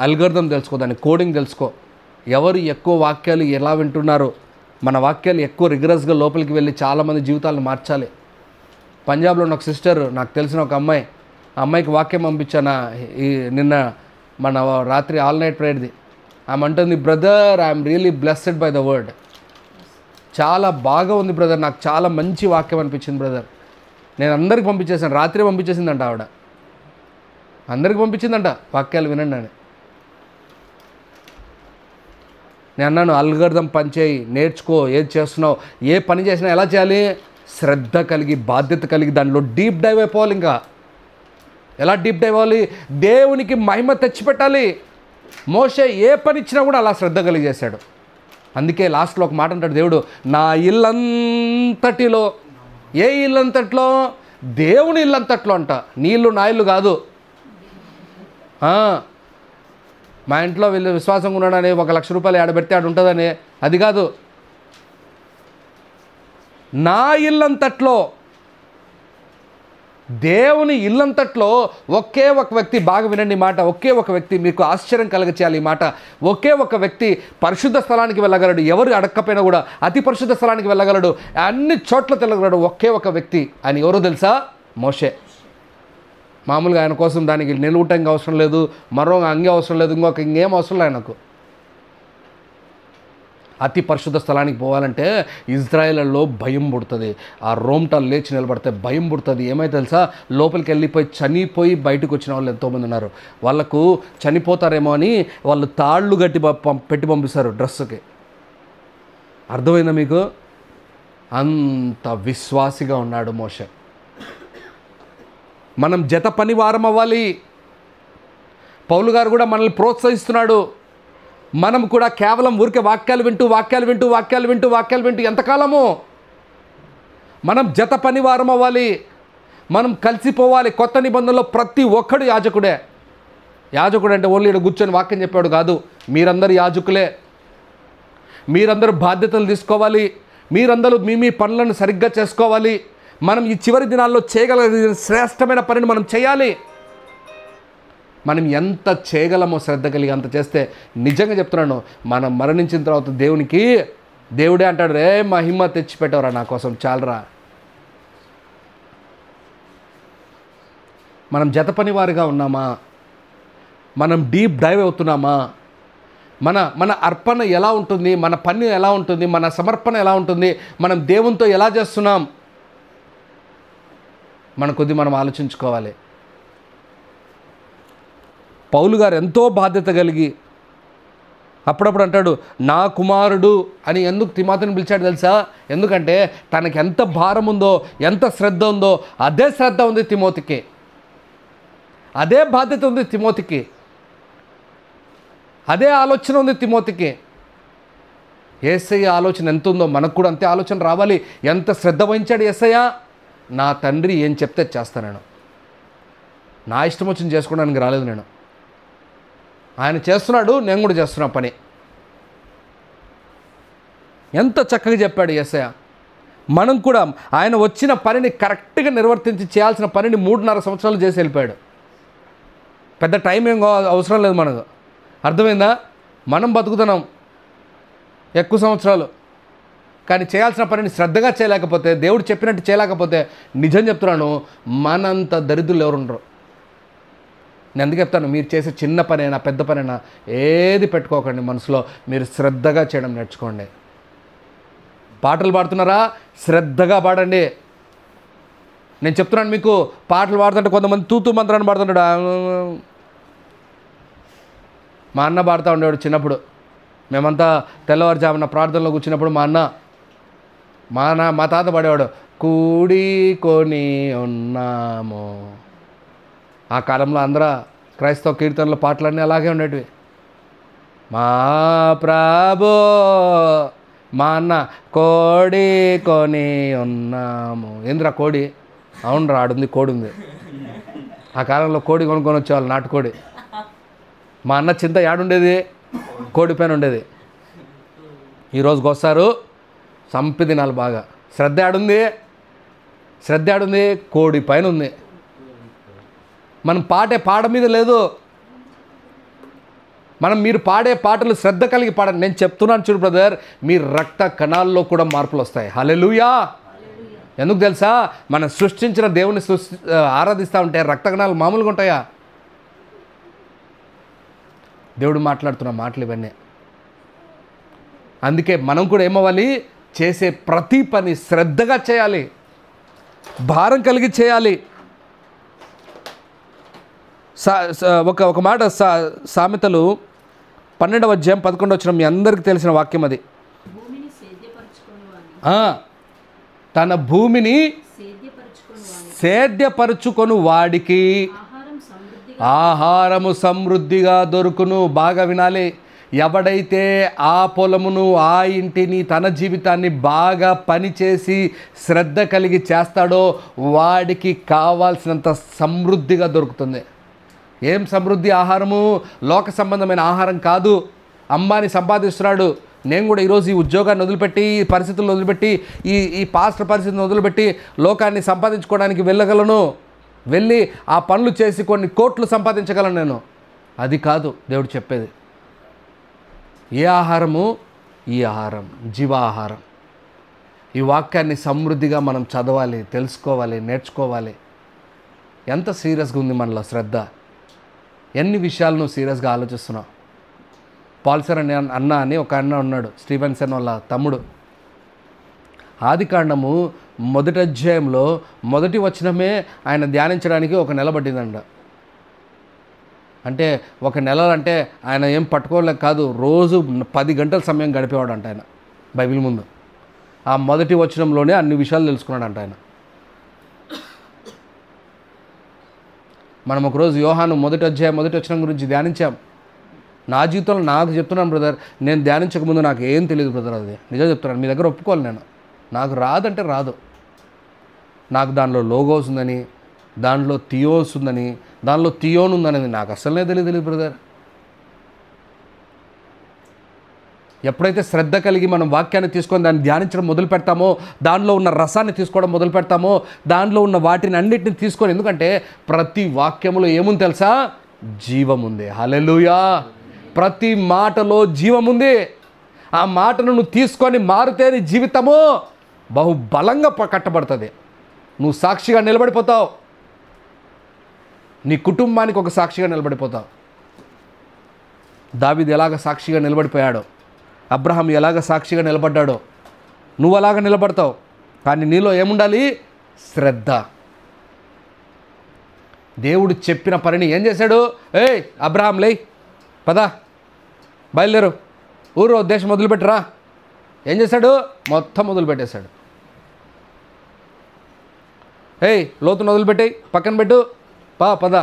అల్గోరిథం తెలుసుకో, దాని కోడింగ్ తెలుసుకో, ఎవరు ఎక్కువ వాక్యాలు ఎలా వింటున్నారు, మన వాక్యాలు ఎక్కువ రిగరస్గా లోపలికి వెళ్ళి చాలామంది జీవితాలను మార్చాలి. పంజాబ్లో ఉన్న ఒక సిస్టర్, నాకు తెలిసిన ఒక అమ్మాయి, ఆ అమ్మాయికి వాక్యం పంపించాను నిన్న మన రాత్రి ఆల్ నైట్ ప్రేయర్ది. ఆమె అంటుంది, brother I'm really blessed by the word. చాలా బాగా ఉంది బ్రదర్, నాకు చాలా మంచి వాక్యం అనిపించింది బ్రదర్. నేను అందరికి పంపించేసాను, రాత్రి పంపించేసిందంట ఆవిడ. అందరికి పంపించిందంట వాక్యాలు వినండి అని. నేను అన్నాను, అల్గోరిథం పని చేయి, నేర్చుకో, ఏది చేస్తున్నావు, ఏ పని చేసినా ఎలా చేయాలి? శ్రద్ధ కలిగి, బాధ్యత కలిగి, దానిలో డీప్ డైవ్ అయిపోవాలి. ఇంకా ఎలా డీప్ డైవ్ అవ్వాలి? దేవునికి మహిమ తెచ్చిపెట్టాలి. మోషే ఏ పని ఇచ్చినా కూడా అలా శ్రద్ధ కలిగి చేశాడు. అందుకే లాస్ట్లో ఒక మాట అంటాడు దేవుడు, నా ఇల్లంతటిలో, ఏ ఇల్లంతట్లో? దేవుని ఇల్లంతట్లో అంట. నీ ఇల్లు నా ఇల్లు కాదు. మా ఇంట్లో వీళ్ళు విశ్వాసంగా ఉన్నాడని 1,00,000 రూపాయలు ఆడబెడితే ఆడు ఉంటుందని, అది కాదు. నా ఇల్లంతట్లో దేవుని ఇల్లంతట్లో ఒకే ఒక వ్యక్తి, బాగా వినండి ఈ మాట, ఒకే ఒక వ్యక్తి, మీకు ఆశ్చర్యం కలగచేయాలి ఈ మాట, ఒకే ఒక వ్యక్తి పరిశుద్ధ స్థలానికి వెళ్ళగలడు. ఎవరు అడక్కపోయినా కూడా అతి పరిశుద్ధ స్థలానికి వెళ్ళగలడు, అన్ని చోట్ల తిరగలడు ఒకే ఒక వ్యక్తి. ఆయన ఎవరో తెలుసా? మోషే. మామూలుగా ఆయన కోసం దానికి నిలువుటంగా అవసరం లేదు, మరో అంగి అవసరం లేదు, ఇంకేం అవసరం లేదు ఆయనకు. అతి పరిశుద్ధ స్థలానికి పోవాలంటే ఇజ్రాయేల్లో భయం పుడుతుంది. ఆ రోమ్టాలు లేచి నిలబడితే భయం పుడుతుంది. ఏమైతే తెలుసా? లోపలికి వెళ్ళిపోయి చనిపోయి బయటకు వచ్చిన వాళ్ళు ఎంతోమంది ఉన్నారు. వాళ్ళకు చనిపోతారేమో అని వాళ్ళు తాళ్ళు గట్టి పెట్టి పంపిస్తారు డ్రెస్సుకి. అర్థమైందా మీకు? అంత విశ్వాసిగా ఉన్నాడు మోషే. మనం జత పని వారం అవ్వాలి. పౌలు గారు కూడా మనల్ని ప్రోత్సహిస్తున్నాడు. మనం కూడా కేవలం ఊరికే వాక్యాలు వింటూ ఎంతకాలము? మనం జత పని వారం అవ్వాలి. మనం కలిసిపోవాలి. కొత్త నిబంధనలో ప్రతి ఒక్కడు యాజకుడే. యాజకుడు అంటే ఓన్లీ ఇక్కడ కూర్చొని వాక్యం చెప్పాడు కాదు. మీరందరూ యాజకులే. మీరందరూ బాధ్యతలు తీసుకోవాలి. మీరందరూ మీ పనులను సరిగ్గా చేసుకోవాలి. మనం ఈ చివరి దినాల్లో చేయగలిగిన శ్రేష్టమైన పనిని మనం చేయాలి. మనం ఎంత చేయగలమో శ్రద్ధ కలిగి అంత చేస్తే, నిజంగా చెప్తున్నాను, మనం మరణించిన తర్వాత దేవుడే అంటాడు, రే మహిమ తెచ్చిపెట్టవరా నా కోసం, చాలరా. మనం జత పని వారిగా ఉన్నామా? మనం డీప్ డైవ్ అవుతున్నామా? మన అర్పణ ఎలా ఉంటుంది? మన పని ఎలా ఉంటుంది? మన సమర్పణ ఎలా ఉంటుంది? మనం దేవునితో ఎలా చేస్తున్నాం? మన కొద్ది మనం ఆలోచించుకోవాలి. పౌలు గారు ఎంతో బాధ్యత కలిగి అప్పుడప్పుడు అంటాడు నా కుమారుడు అని. ఎందుకు తిమోతిని పిలిచాడు తెలుసా? ఎందుకంటే తనకి ఎంత భారం ఉందో, ఎంత శ్రద్ధ ఉందో అదే శ్రద్ధ ఉంది తిమోతికి, అదే బాధ్యత ఉంది తిమోతికి, అదే ఆలోచన ఉంది తిమోతికి. యేసయ్య ఆలోచన ఎంత ఉందో మనకు కూడా అంతే ఆలోచన రావాలి. ఎంత శ్రద్ధ వహించాడు యేసయ్య? నా తండ్రి ఏం చెప్తే చేస్తాను, నేను నా ఇష్టం వచ్చింది చేసుకోవడానికి రాలేదు, నేను ఆయన చేస్తున్నాడు, నేను కూడా చేస్తున్నా పని. ఎంత చక్కగా చెప్పాడు యేసయ్య. మనం కూడా ఆయన వచ్చిన పనిని కరెక్ట్గా నిర్వర్తించి చేయాల్సిన పనిని 3.5 సంవత్సరాలు చేసి వెళ్ళిపోయాడు. పెద్ద టైం ఏం అవసరం లేదు మనకు. అర్థమైందా? మనం బతుకుతున్నాం ఎక్కువ సంవత్సరాలు, కానీ చేయాల్సిన పనిని శ్రద్ధగా చేయలేకపోతే, దేవుడు చెప్పినట్టు చేయలేకపోతే, నిజం చెప్తున్నాను, మనంత దరిద్రులు ఎవరు ఉండరు. నేను అందుకే చెప్తాను, మీరు చేసే చిన్న పనైనా పెద్ద పనైనా ఏది పెట్టుకోకండి మనసులో. మీరు శ్రద్ధగా చేయడం నేర్చుకోండి. పాటలు పాడుతున్నారా? శ్రద్ధగా పాడండి. నేను చెప్తున్నాను మీకు, పాటలు పాడుతుంటే కొంతమంది తూతూ మంత్రాన్ని పాడుతుంటాడు. మా అన్న పాడుతూ ఉండేవాడు చిన్నప్పుడు. మేమంతా తెల్లవారుజామున ప్రార్థనలో కూర్చున్నప్పుడు మా తాత పాడేవాడు, కూడుకొని ఉన్నాము. ఆ కాలంలో ఆంధ్ర క్రైస్తవ కీర్తనల పాటలన్నీ అలాగే ఉండేటివి. మా ప్రభు, మా అన్న కోడి కొని ఉన్నాము. ఏంద్రా కోడి? అవునరా, ఆడుంది, కోడి ఉంది. ఆ కాలంలో కోడి కొనుక్కొని వచ్చేవాళ్ళు, నాటుకోడి. మా అన్న చింత యాడుండేది? కోడి పైన ఉండేది. ఈరోజుకి వస్తారు సంపి దినాలు బాగా. శ్రద్ధ ఆడుంది, కోడి పైన ఉంది. మనం పాడే పాట మీద లేదు. మీరు పాడే పాటలు శ్రద్ధ కలిగి పాడండి. నేను చెప్తున్నాను చూడు బ్రదర్, మీ రక్త కణాల్లో కూడా మార్పులు వస్తాయి. హల్లెలూయా. ఎందుకు తెలుసా? మనం సృష్టించిన దేవుని ఆరాధిస్తూ ఉంటే రక్త కణాలు మామూలుగా ఉంటాయా? దేవుడు మాట్లాడుతున్న మాటలు ఇవన్నీ. అందుకే మనం కూడా ఏమవ్వాలి? చేసే ప్రతి పని శ్రద్ధగా చేయాలి, భారం కలిగి చేయాలి. ఒక మాట సామెతలు 12వ అధ్యాయం 11వ వచనం, మీ అందరికీ తెలిసిన వాక్యం అది. తన భూమిని సేద్యపరుచుకొను వాడికి ఆహారము సమృద్ధిగా దొరుకును. బాగా వినాలి. ఎవడైతే ఆ పొలమును, ఆ ఇంటిని, తన జీవితాన్ని బాగా పనిచేసి శ్రద్ధ కలిగి చేస్తాడో వాడికి కావాల్సినంత సమృద్ధిగా దొరుకుతుంది. ఏం సమృద్ధి? ఆహారము. లోక సంబంధమైన ఆహారం కాదు. అంబానీ సంపాదిస్తున్నాడు. నేను కూడా ఈరోజు ఈ ఉద్యోగాన్ని వదిలిపెట్టి, ఈ పరిస్థితులను వదిలిపెట్టి, ఈ పాస్టర్ పరిస్థితిని వదిలిపెట్టి లోకాన్ని సంపాదించుకోవడానికి వెళ్ళగలను. వెళ్ళి ఆ పనులు చేసి కొన్ని కోట్లు సంపాదించగలను నేను. అది కాదు దేవుడు చెప్పేది. ఏ ఆహారము? ఈ ఆహారం జీవాహారం. ఈ వాక్యాన్ని సమృద్ధిగా మనం చదవాలి, తెలుసుకోవాలి, నేర్చుకోవాలి. ఎంత సీరియస్గా ఉంది మనలో శ్రద్ధ. ఎన్ని విషయాలు నువ్వు సీరియస్గా ఆలోచిస్తున్నావు. పాల్సర్ అన్న అని ఒక అన్న ఉన్నాడు, స్టీవెన్సన్ వాళ్ళ తమ్ముడు. ఆదికాండము 1వ అధ్యాయంలో 1వ వచనమే ఆయన ధ్యానించడానికి 1 నెల పట్టిందంట. అంటే 1 నెల అంటే ఆయన ఏం పట్టుకోలేక కాదు, రోజు 10 గంటల సమయం గడిపేవాడంట ఆయన బైబిల్ ముందు. ఆ 1వ వచనంలోనే అన్ని విషయాలు తెలుసుకున్నాడంట ఆయన. మనం ఒకరోజు యోహాను 1వ అధ్యాయం 1వ వచనం గురించి ధ్యానించాం. నా జీవితంలో నాకు చెప్తున్నాను బ్రదర్, నేను ధ్యానించకముందు నాకు ఏం తెలియదు బ్రదర్. అది నిజం చెప్తున్నాను, మీ దగ్గర ఒప్పుకోవాలి. నేను నాకు రాదంటే రాదు. నాకు దానిలో లోగోస్ ఉందని, దాంట్లో థియోస్ ఉందని, దానిలో థియోన్ ఉందనేది నాకు అసలే తెలియదు బ్రదర్. ఎప్పుడైతే శ్రద్ధ కలిగి మనం వాక్యాన్ని తీసుకొని దాన్ని ధ్యానించడం మొదలు పెడతామో, దానిలో ఉన్న రసాన్ని తీసుకోవడం మొదలు పెడతామో, దానిలో ఉన్న వాటిని అన్నిటిని తీసుకొని, ఎందుకంటే ప్రతి వాక్యములో ఏముంది తెలుసా? జీవం ఉంది. హల్లెలూయా. ప్రతి మాటలో జీవం ఉంది. ఆ మాటను నువ్వు తీసుకొని మారితే నీ జీవితము బహుబలంగా కట్టబడుతుంది. నువ్వు సాక్షిగా నిలబడిపోతావు. నీ కుటుంబానికి ఒక సాక్షిగా నిలబడిపోతావు. దావీదు ఎలాగ సాక్షిగా నిలబడిపోయాడో, అబ్రహాం ఎలాగ సాక్షిగా నిలబడ్డాడో, నువ్వు అలాగ నిలబడతావు. కానీ నీలో ఏముండాలి? శ్రద్ధ. దేవుడు చెప్పిన పనిని ఏం చేశాడు? ఏయ్ అబ్రహాం లే, పదా, బయలుదేరు, ఊరు దేశం మొదలుపెట్టరా. ఏం చేశాడు? మొత్తం మొదలుపెట్టేశాడు. ఏయ్ లోతును వదిలిపెట్టి పక్కన పెట్టు, పద.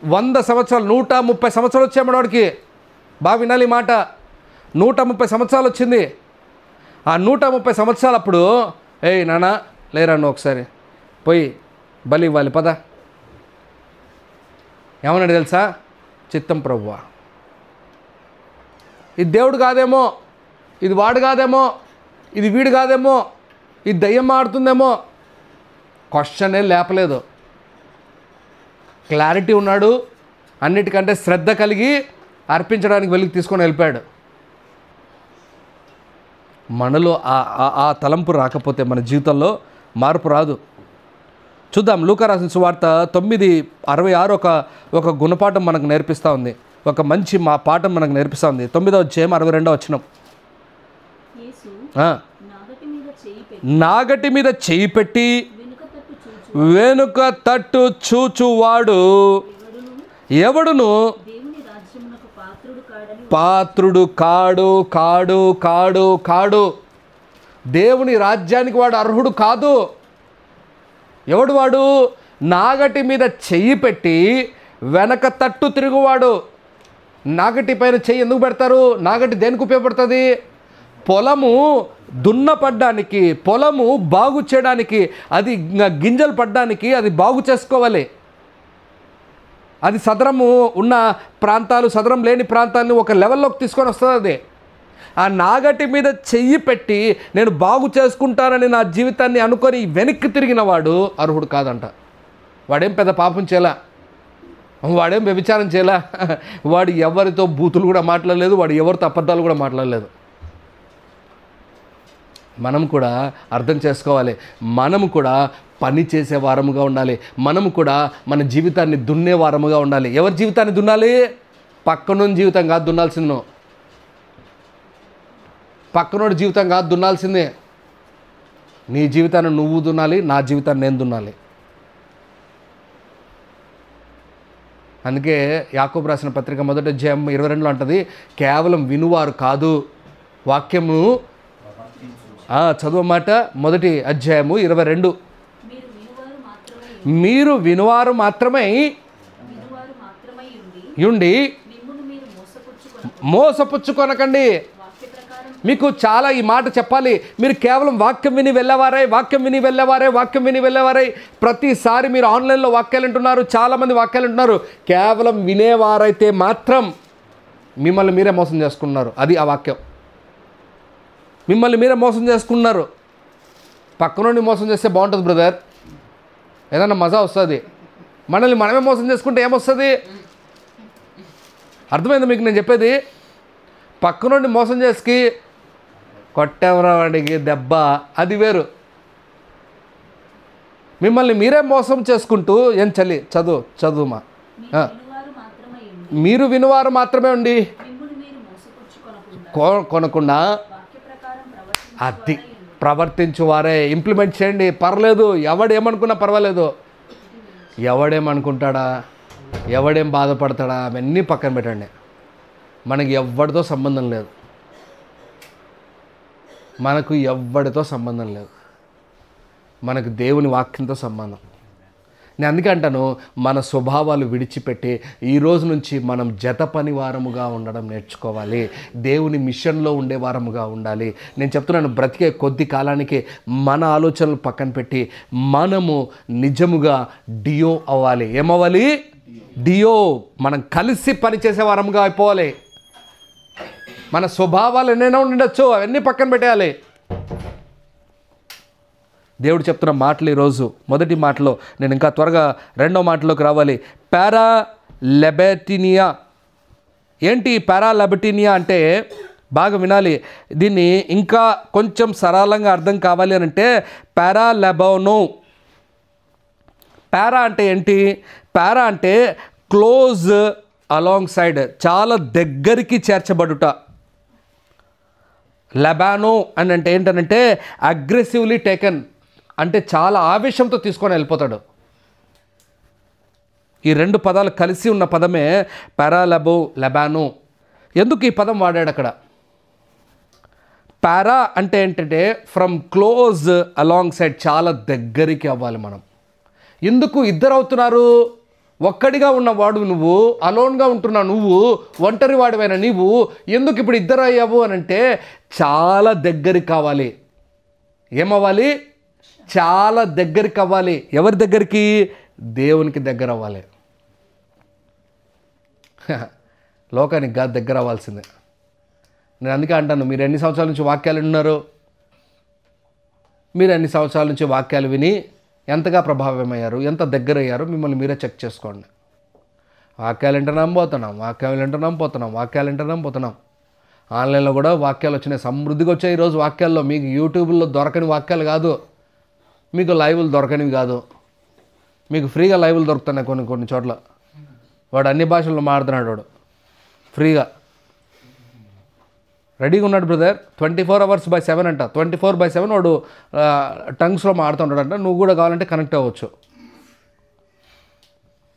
100 సంవత్సరాలు 130 సంవత్సరాలు వచ్చాయి మనవాడికి. బాగా వినాలి ఈ మాట. 130 సంవత్సరాలు వచ్చింది. ఆ 130 సంవత్సరాలు అప్పుడు, ఏయ్ నాన్న లేరా, నువ్వు ఒకసారి పోయి బలి ఇవ్వాలి, పద. ఏమన్నాడు తెలుసా? చిత్తం ప్రభువా. ఇది దేవుడు కాదేమో, ఇది వాడు కాదేమో, ఇది వీడు కాదేమో, ఇది దయ్యం ఆడుతుందేమో, క్వశ్చనే లేపలేదు. క్లారిటీ ఉన్నాడు. అన్నిటికంటే శ్రద్ధ కలిగి అర్పించడానికి వెళ్ళి తీసుకొని వెళ్ళిపోయాడు. మనలో ఆ తలంపు రాకపోతే మన జీవితంలో మార్పు రాదు. చూద్దాం. లూకా రాసిన సువార్త 9:66 ఒక గుణపాఠం మనకు నేర్పిస్తూ ఉంది. ఒక మంచి పాఠం మనకు నేర్పిస్తూ ఉంది. 9వ అధ్యాయం 62వ వచనం. నాగటి మీద చేయి పెట్టి వెనుక తట్టు చూచువాడు ఎవడును పాత్రుడు కాడు కాడు కాడు కాడు. దేవుని రాజ్యానికి వాడు అర్హుడు కాదు. ఎవడు వాడు? నాగటి మీద చెయ్యి పెట్టి వెనక తట్టు తిరుగువాడు. నాగటి పైన చెయ్యి ఎందుకు పెడతారు? నాగటి దేనికి ఉపయోగపడుతుంది? పొలము దున్నపడ్డానికి, పొలము బాగు చేయడానికి, అది గింజలు పడ్డానికి అది బాగు చేసుకోవాలి. అది సదరము ఉన్న ప్రాంతాలు, సదరం లేని ప్రాంతాన్ని ఒక లెవెల్లోకి తీసుకొని వస్తుంది. అది ఆ నాగటి మీద చెయ్యి పెట్టి నేను బాగు చేసుకుంటానని నా జీవితాన్ని అనుకొని వెనక్కి తిరిగిన వాడు అర్హుడు కాదంట. వాడేం పెద్ద పాపం చేయలా, వాడేం వ్యభిచారం చేయలా, వాడు ఎవరితో బూతులు కూడా మాట్లాడలేదు, వాడు ఎవరితో అబద్ధాలు కూడా మాట్లాడలేదు. మనం కూడా అర్థం చేసుకోవాలి. మనము కూడా పని చేసే వారముగా ఉండాలి. మనము కూడా మన జీవితాన్ని దున్నే వారముగా ఉండాలి. ఎవరి జీవితాన్ని దున్నాలి? పక్కనోని జీవితం కాదు దున్నాల్సింది. నువ్వు పక్కనోడి జీవితం కాదు దున్నాల్సిందే. నీ జీవితాన్ని నువ్వు దున్నాలి, నా జీవితాన్ని నేను దున్నాలి. అందుకే యాకోబు రాసిన పత్రిక 1వ అధ్యాయం 22లో అంటది, కేవలం వినువారు కాదు, వాక్యము చదువమాట. 1వ అధ్యాయము 22. మీరు వినువారు మాత్రమే ఉండి మోసపుచ్చుకొనకండి. మీకు చాలా ఈ మాట చెప్పాలి. మీరు కేవలం వాక్యం విని వెళ్ళేవారే. ప్రతిసారి మీరు ఆన్లైన్లో వాక్యాలు వింటున్నారు, చాలామంది వాక్యాలు వింటున్నారు. కేవలం వినేవారైతే మాత్రం మిమ్మల్ని మీరే మోసం చేసుకున్నారు. అది ఆ వాక్యం. మిమ్మల్ని మీరే మోసం చేసుకున్నారు. పక్కనుండి మోసం చేస్తే బాగుంటుంది బ్రదర్. ఏదన్నా మజా వస్తుంది. మనల్ని మనమే మోసం చేసుకుంటే ఏమొస్తుంది? అర్థమైందా మీకు నేను చెప్పేది? పక్కనుండి మోసం చేసి కొట్టేవరా వాడికి దెబ్బ, అది వేరు. మిమ్మల్ని మీరే మోసం చేసుకుంటూ ఏం చలి చదువుమా మీరు వినువారు మాత్రమే ఉండి కొనకుండా అది ప్రవర్తించువారే. ఇంప్లిమెంట్ చేయండి, పర్లేదు. ఎవడేమనుకున్నా పర్వాలేదు. ఎవడేమనుకుంటాడా, ఎవడేం బాధపడతాడా, అవన్నీ పక్కన పెట్టండి. మనకి ఎవరితో సంబంధం లేదు. మనకు ఎవరితో సంబంధం లేదు. మనకు దేవుని వాక్యంతో సంబంధం. నేను అందుకే అంటాను, మన స్వభావాలు విడిచిపెట్టి ఈ రోజు నుంచి మనం జత పని వారముగా ఉండడం నేర్చుకోవాలి. దేవుని మిషన్లో ఉండే వారముగా ఉండాలి. నేను చెప్తున్నాను, బ్రతికే కొద్ది కాలానికి మన ఆలోచనలు పక్కన పెట్టి మనము నిజముగా డియో అవ్వాలి. ఏమవ్వాలి? డియో. మనం కలిసి పనిచేసే వారముగా అయిపోవాలి. మన స్వభావాలు ఎన్నైనా ఉండొచ్చు, అవన్నీ పక్కన పెట్టేయాలి. దేవుడు చెప్తున్న మాటలు ఈరోజు మొదటి మాటలో, నేను ఇంకా త్వరగా రెండో మాటలోకి రావాలి. పారాలెబెటినియా. ఏంటి పారాలెబెటినియా అంటే? బాగా వినాలి. దీన్ని ఇంకా కొంచెం సరళంగా అర్థం కావాలి అని అంటే పారాలెబోనో. పారా అంటే ఏంటి? పారా అంటే క్లోజ్ అలాంగ్ సైడ్, చాలా దగ్గరికి చేర్చబడుట. లెబానో అని అంటే ఏంటనంటే అగ్రెసివ్లీ టేకన్, అంటే చాలా ఆవేశంతో తీసుకొని వెళ్ళిపోతాడు. ఈ రెండు పదాలు కలిసి ఉన్న పదమే లెబానో. ఎందుకు ఈ పదం వాడాడు అక్కడ? పారా అంటే ఏంటంటే ఫ్రమ్ క్లోజ్ అలాంగ్ సైడ్, చాలా దగ్గరికి అవ్వాలి మనం. ఎందుకు ఇద్దరు అవుతున్నారు? ఒక్కడిగా ఉన్నవాడు నువ్వు, అలోన్గా ఉంటున్నావు నువ్వు, ఒంటరి వాడివైన నీవు ఎందుకు ఇప్పుడు ఇద్దరు అయ్యావు అని అంటే చాలా దగ్గరికి కావాలి. ఏమవ్వాలి? చాలా దగ్గరికి అవ్వాలి. ఎవరి దగ్గరికి? దేవునికి దగ్గర అవ్వాలి. లోకానికి కాదు, దగ్గర అవ్వాల్సిందే. నేను అందుకే అంటాను, మీరు ఎన్ని సంవత్సరాల నుంచి వాక్యాలు విన్నారు? మీరు ఎన్ని సంవత్సరాల నుంచి వాక్యాలు విని ఎంతగా ప్రభావమయ్యారు, ఎంత దగ్గర అయ్యారు? మిమ్మల్ని మీరే చెక్ చేసుకోండి. వాక్యాలు వింటున్నాం పోతున్నాం. ఆన్లైన్లో కూడా వాక్యాలు వచ్చినాయి, సమృద్ధిగా వచ్చాయి. ఈరోజు వాక్యాల్లో మీకు యూట్యూబ్లో దొరకని వాక్యాలు కాదు, మీకు లైవ్లు దొరకనివి కాదు, మీకు ఫ్రీగా లైవ్లు దొరుకుతున్నాయి కొన్ని చోట్ల. వాడు అన్ని భాషల్లో మాడుతున్నాడు, వాడు ఫ్రీగా రెడీగా ఉన్నాడు బ్రదర్. 24 hours by 7 అంట. 24/7 వాడు టంగ్స్లో మాడుతుంటాడంట. నువ్వు కూడా కావాలంటే కనెక్ట్ అవ్వచ్చు.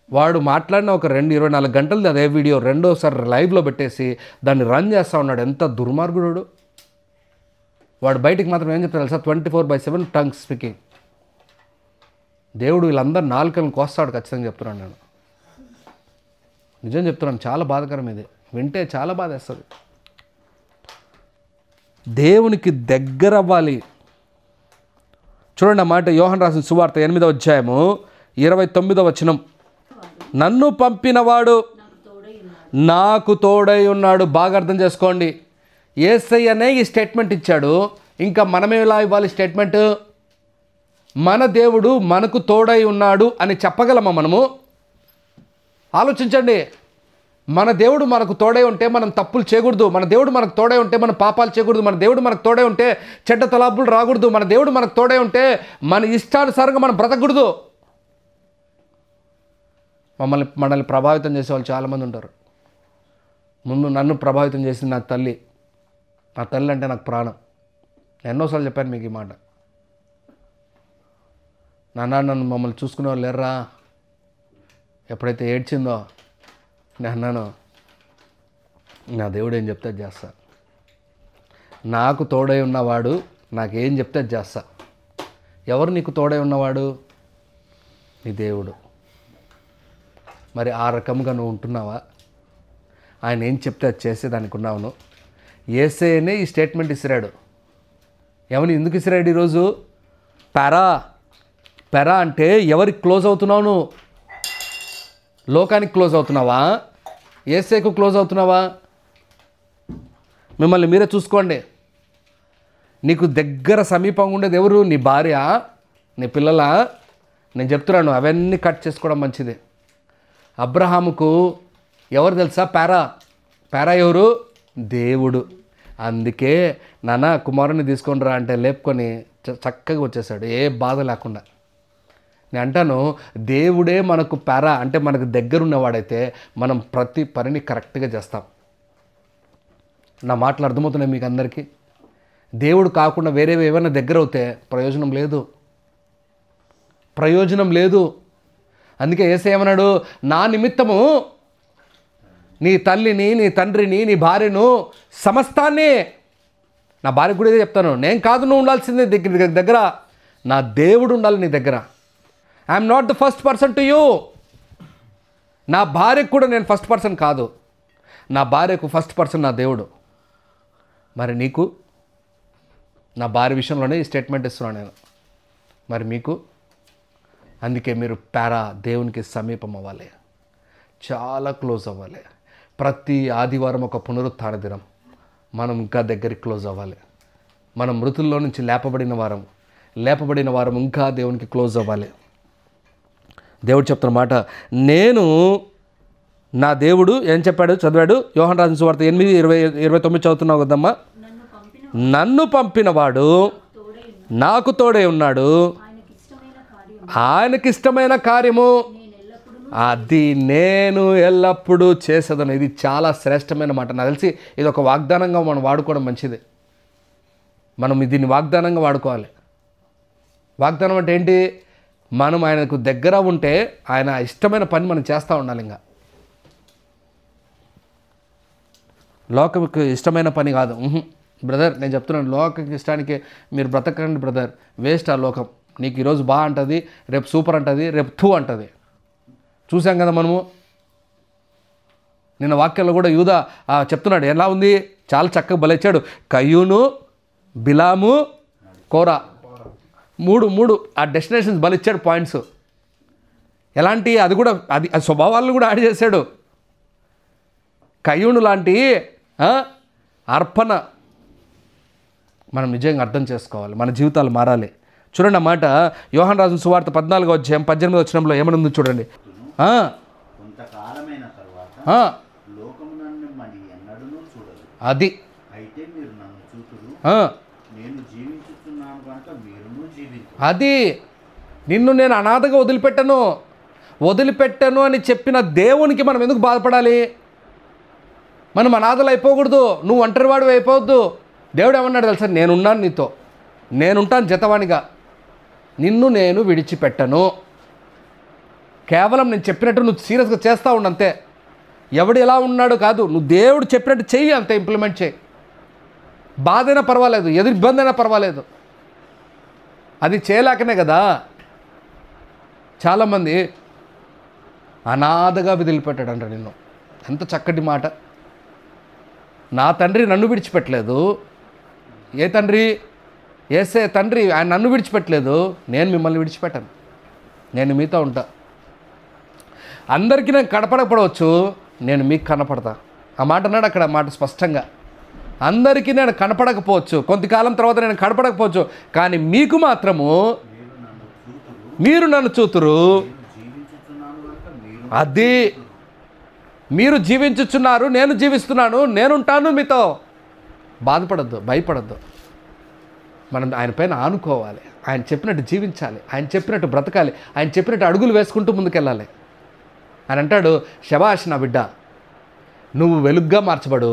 వాడు మాట్లాడిన ఒక 24 గంటలది అదే వీడియో రెండోసారి లైవ్లో పెట్టేసి దాన్ని రన్ చేస్తూ ఉన్నాడు. ఎంత దుర్మార్గుడు వాడు. బయటికి మాత్రం ఏం చెప్తారు తెలుసా? 24/7 టంగ్ స్పీకింగ్. దేవుడు వీళ్ళందరూ నాలుకలను కోస్తాడు ఖచ్చితంగా చెప్తున్నాను నేను. నిజం చెప్తున్నాను, చాలా బాధకరం ఇది. వింటే చాలా బాధ వేస్తుంది. దేవునికి దగ్గర అవ్వాలి. చూడండి ఆ మాట, యోహాను రాసిన సువార్త 8వ అధ్యాయము 29వ వచనం. నన్ను పంపినవాడు నాకు తోడై ఉన్నాడు. బాగా అర్థం చేసుకోండి. యేసయ్యనే ఈ స్టేట్మెంట్ ఇచ్చాడు. ఇంకా మనమే ఎలా ఇవ్వాలి స్టేట్మెంట్? మన దేవుడు మనకు తోడై ఉన్నాడు అని చెప్పగలమా మనము? ఆలోచించండి. మన దేవుడు మనకు తోడై ఉంటే మనం తప్పులు చేయకూడదు. మన దేవుడు మనకు తోడై ఉంటే మనం పాపాలు చేయకూడదు. మన దేవుడు మనకు తోడై ఉంటే చెడ్డ తలాపులు రాకూడదు. మన దేవుడు మనకు తోడై ఉంటే మన ఇష్టానుసారంగా మనం బ్రతకూడదు. మనల్ని ప్రభావితం చేసే వాళ్ళు చాలామంది ఉంటారు. ముందు నన్ను ప్రభావితం చేసింది నా తల్లి. నా తల్లి అంటే నాకు ప్రాణం. ఎన్నోసార్లు చెప్పాను మీకు ఈ మాట. నన్ను మమ్మల్ని చూసుకునే వాళ్ళు లేర్రా. ఎప్పుడైతే ఏడ్చిందో నేను అన్నాను, నా దేవుడు ఏం చెప్తే చేస్తా. నాకు తోడై ఉన్నవాడు నాకేం చెప్తే చేస్తా. ఎవరు నీకు తోడై ఉన్నవాడు? నీ దేవుడు. మరి ఆ రకంగా నువ్వు ఉంటున్నావా? ఆయన ఏం చెప్తే అది చేసేదానికి ఉన్నావు నువ్వు? యేసేనే ఈ స్టేట్మెంట్ ఇసిరాడు. ఎవరిని ఎందుకు ఇసిరాడు ఈరోజు? పెరా అంటే ఎవరికి క్లోజ్ అవుతున్నావు నువ్వు? లోకానికి క్లోజ్ అవుతున్నావా? యేసేకు క్లోజ్ అవుతున్నావా? మిమ్మల్ని మీరే చూసుకోండి. నీకు దగ్గర సమీపంగా ఉండేది ఎవరు? నీ భార్య, నీ పిల్లల, నేను చెప్తున్నాను, అవన్నీ కట్ చేసుకోవడం మంచిదే. అబ్రహాముకు ఎవరు తెలుసా? పారా ఎవరు? దేవుడు. అందుకే నాన్న కుమారుని తీసుకొని రా అంటే లేపుకొని చక్కగా వచ్చేసాడు, ఏ బాధ లేకుండా. నేను అంటాను, దేవుడే మనకు పారా అంటే మనకు దగ్గరున్నవాడైతే మనం ప్రతి పనిని కరెక్ట్గా చేస్తాం. నా మాటలు అర్థమవుతున్నాయి మీకు అందరికీ? దేవుడు కాకుండా వేరేవి ఏమైనా దగ్గర అవుతే ప్రయోజనం లేదు. అందుకే యేసయ్య ఏమన్నాడు? నా నిమిత్తము నీ తల్లిని, నీ తండ్రిని, నీ భార్యను, సమస్తాన్ని, నా భార్య కూడా ఇదే చెప్తాను, నేను కాదు నువ్వు ఉండాల్సిందే దగ్గర, నా దేవుడు ఉండాలి నీ దగ్గర. I'm not the first person to you. నా భార్యకు కూడా నేను ఫస్ట్ పర్సన్ కాదు, నా భార్యకు ఫస్ట్ పర్సన్ నా దేవుడు. మరి నీకు? నా భార్య విషయంలోనే ఈ స్టేట్మెంట్ ఇస్తున్నాను నేను. మరి మీకు? అందుకే మీరు దేవునికి సమీపం అవ్వాలి, చాలా క్లోజ్ అవ్వాలి. ప్రతి ఆదివారం ఒక పునరుత్థాన దినం, మనం ఇంకా దగ్గరికి క్లోజ్ అవ్వాలి. మనం మృతుల్లో నుంచి లేపబడిన వారం ఇంకా దేవునికి క్లోజ్ అవ్వాలి. దేవుడు చెప్తున్న మాట, నేను నా దేవుడు ఏం చెప్పాడు? చదివాడు యోహాను రాసిన సువార్త 8:29 చదువుతున్నావు కదమ్మా. నన్ను పంపినవాడు నాకు తోడే ఉన్నాడు, ఆయనకిష్టమైన కార్యము అది నేను ఎల్లప్పుడూ చేసేదను. ఇది చాలా శ్రేష్టమైన మాట. నాకు తెలిసి ఇది ఒక వాగ్దానంగా మనం వాడుకోవడం మంచిది. మనం దీన్ని వాగ్దానంగా వాడుకోవాలి. వాగ్దానం అంటే ఏంటి? మనం ఆయనకు దగ్గర ఉంటే ఆయన ఇష్టమైన పని మనం చేస్తూ ఉండాలి. ఇంకా లోకకు ఇష్టమైన పని కాదు. బ్రదర్ నేను చెప్తున్నాను, లోకకి ఇష్టానికి మీరు బ్రతకండి బ్రదర్, వేస్ట్ ఆ లోకం. నీకు ఈరోజు బాగా అంటుంది, రేపు సూపర్ అంటుంది, రేపు థూ అంటుంది. చూసాం కదా మనము. నిన్న వాక్యంలో కూడా యూదా చెప్తున్నాడు, ఎలా ఉంది? చాలా చక్కగా బలిచ్చాడు. కయ్యూను, బిలాము, కోరా, మూడు ఆ డెస్టినేషన్స్ బలిచ్చాడు, పాయింట్స్. ఎలాంటి? అది కూడా అది స్వభావాలను కూడా యాడ్ చేశాడు. కయ్యూను లాంటి అర్పణ మనం నిజంగా అర్థం చేసుకోవాలి, మన జీవితాలు మారాలి. చూడండి ఆ మాట యోహాను రాసిన సువార్త 14:18 ఏమనుంది చూడండి. అది అది నిన్ను నేను అనాథగా వదిలిపెట్టను అని చెప్పిన దేవునికి మనం ఎందుకు బాధపడాలి? మనం అనాథలు అయిపోకూడదు, నువ్వు ఒంటరివాడు అయిపోవద్దు. దేవుడు ఏమన్నాడు తెలుసా? నేనున్నాను నీతో, నేనుంటాను జతవాణిగా, నిన్ను నేను విడిచిపెట్టను. కేవలం నేను చెప్పినట్టు నువ్వు సీరియస్గా చేస్తూ ఉండంతే. ఎవడు ఎలా ఉన్నాడో కాదు, నువ్వు దేవుడు చెప్పినట్టు చెయ్యి, అంతే ఇంప్లిమెంట్ చేయి. బాధ అయినా పర్వాలేదు, ఎదురు ఇబ్బంది అయినా పర్వాలేదు, అది చేయలేకనే కదా చాలామంది అనాథగా వదిలిపెట్టాడంట నిన్ను. ఎంత చక్కటి మాట. నా తండ్రి నన్ను విడిచిపెట్టలేదు. ఏ తండ్రి? యేసే తండ్రి. ఆయన నన్ను విడిచిపెట్టలేదు, నేను మిమ్మల్ని విడిచిపెట్టాను, నేను మీతో ఉంటా. అందరికీ నేను కనపడకపోవచ్చు, నేను మీకు కనపడతా. ఆ మాట అన్నాడు అక్కడ, మాట స్పష్టంగా. అందరికీ నేను కనపడకపోవచ్చు, కొంతకాలం తర్వాత నేను కనపడకపోవచ్చు, కానీ మీకు మాత్రము మీరు నన్ను చూతురు. అది మీరు జీవించుచున్నారు, నేను జీవిస్తున్నాను, నేనుంటాను మీతో. బాధపడద్దు, భయపడద్దు. మనం ఆయన పైన ఆనుకోవాలి, ఆయన చెప్పినట్టు జీవించాలి, ఆయన చెప్పినట్టు బ్రతకాలి, ఆయన చెప్పినట్టు అడుగులు వేసుకుంటూ ముందుకెళ్ళాలి. ఆయన అంటాడు, శబాష్ నా బిడ్డ, నువ్వు వెలుగ్గా మార్చబడు,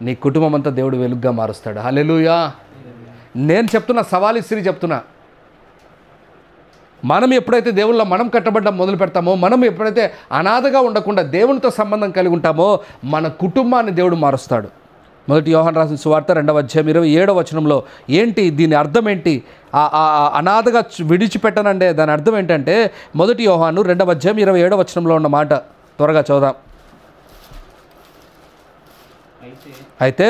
నీ కుటుంబం అంతా దేవుడు వెలుగ్గా మారుస్తాడు. హల్లెలూయా. నేను చెప్తున్నా, సవాలు ఇస్త్రీ చెప్తున్నా. మనం ఎప్పుడైతే దేవుళ్ళ మనం కట్టబడ్డం మొదలు పెడతామో, మనం ఎప్పుడైతే అనాథగా ఉండకుండా దేవునితో సంబంధం కలిగి ఉంటామో, మన కుటుంబాన్ని దేవుడు మారుస్తాడు. మొదటి యోహాను రాసిన సువార్త 2:27 ఏంటి దీని అర్థం ఏంటి? అనాథగా విడిచిపెట్టనంటే దాని అర్థం ఏంటంటే, మొదటి యోహాను 2:27 ఉన్న మాట త్వరగా చదువుదాం. అయితే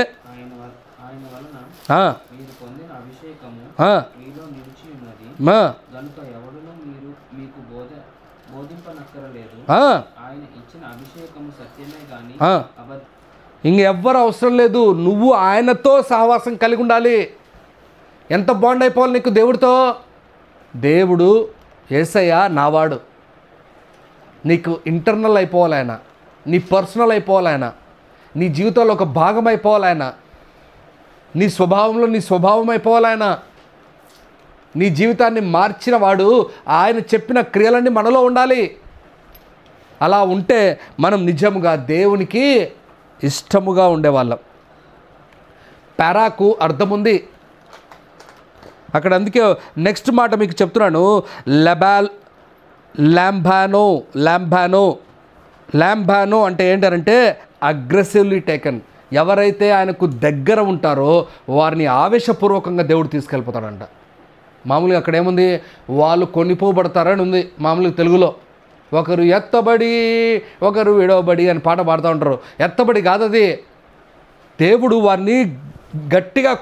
ఇంకెవ్వరు అవసరం లేదు, నువ్వు ఆయనతో సహవాసం కలిగి ఉండాలి. ఎంత బాండ్ అయిపోవాలి నీకు దేవుడితో? దేవుడు యేసయ్య నావాడు. నీకు ఇంటర్నల్ అయిపోవాలి ఆయన, నీ పర్సనల్ అయిపోవాలి ఆయన, నీ జీవితంలో ఒక భాగం అయిపోవాలి ఆయన, నీ స్వభావంలో నీ స్వభావం అయిపోవాలి ఆయన. నీ జీవితాన్ని మార్చిన వాడు, ఆయన చెప్పిన క్రియలన్నీ మనలో ఉండాలి. అలా ఉంటే మనం నిజముగా దేవునికి ఇష్టముగా ఉండేవాళ్ళం. పారాకు అర్థం ఉంది అక్కడ. అందుకే నెక్స్ట్ మాట మీకు చెప్తున్నాను. ల్యాంబానో అంటే ఏంటంటే అగ్రెసివ్లీ టేకన్. ఎవరైతే ఆయనకు దగ్గర ఉంటారో వారిని ఆవేశపూర్వకంగా దేవుడు తీసుకెళ్ళిపోతాడంట. మామూలుగా అక్కడ ఏముంది, వాళ్ళు కొనిపోబడతారని ఉంది మామూలుగా తెలుగులో. ఒకరు ఎత్తబడి ఒకరు విడవబడి అని పాట పాడుతూ ఉంటారు. ఎత్తబడి కాదది, దేవుడు వారిని గట్టిగా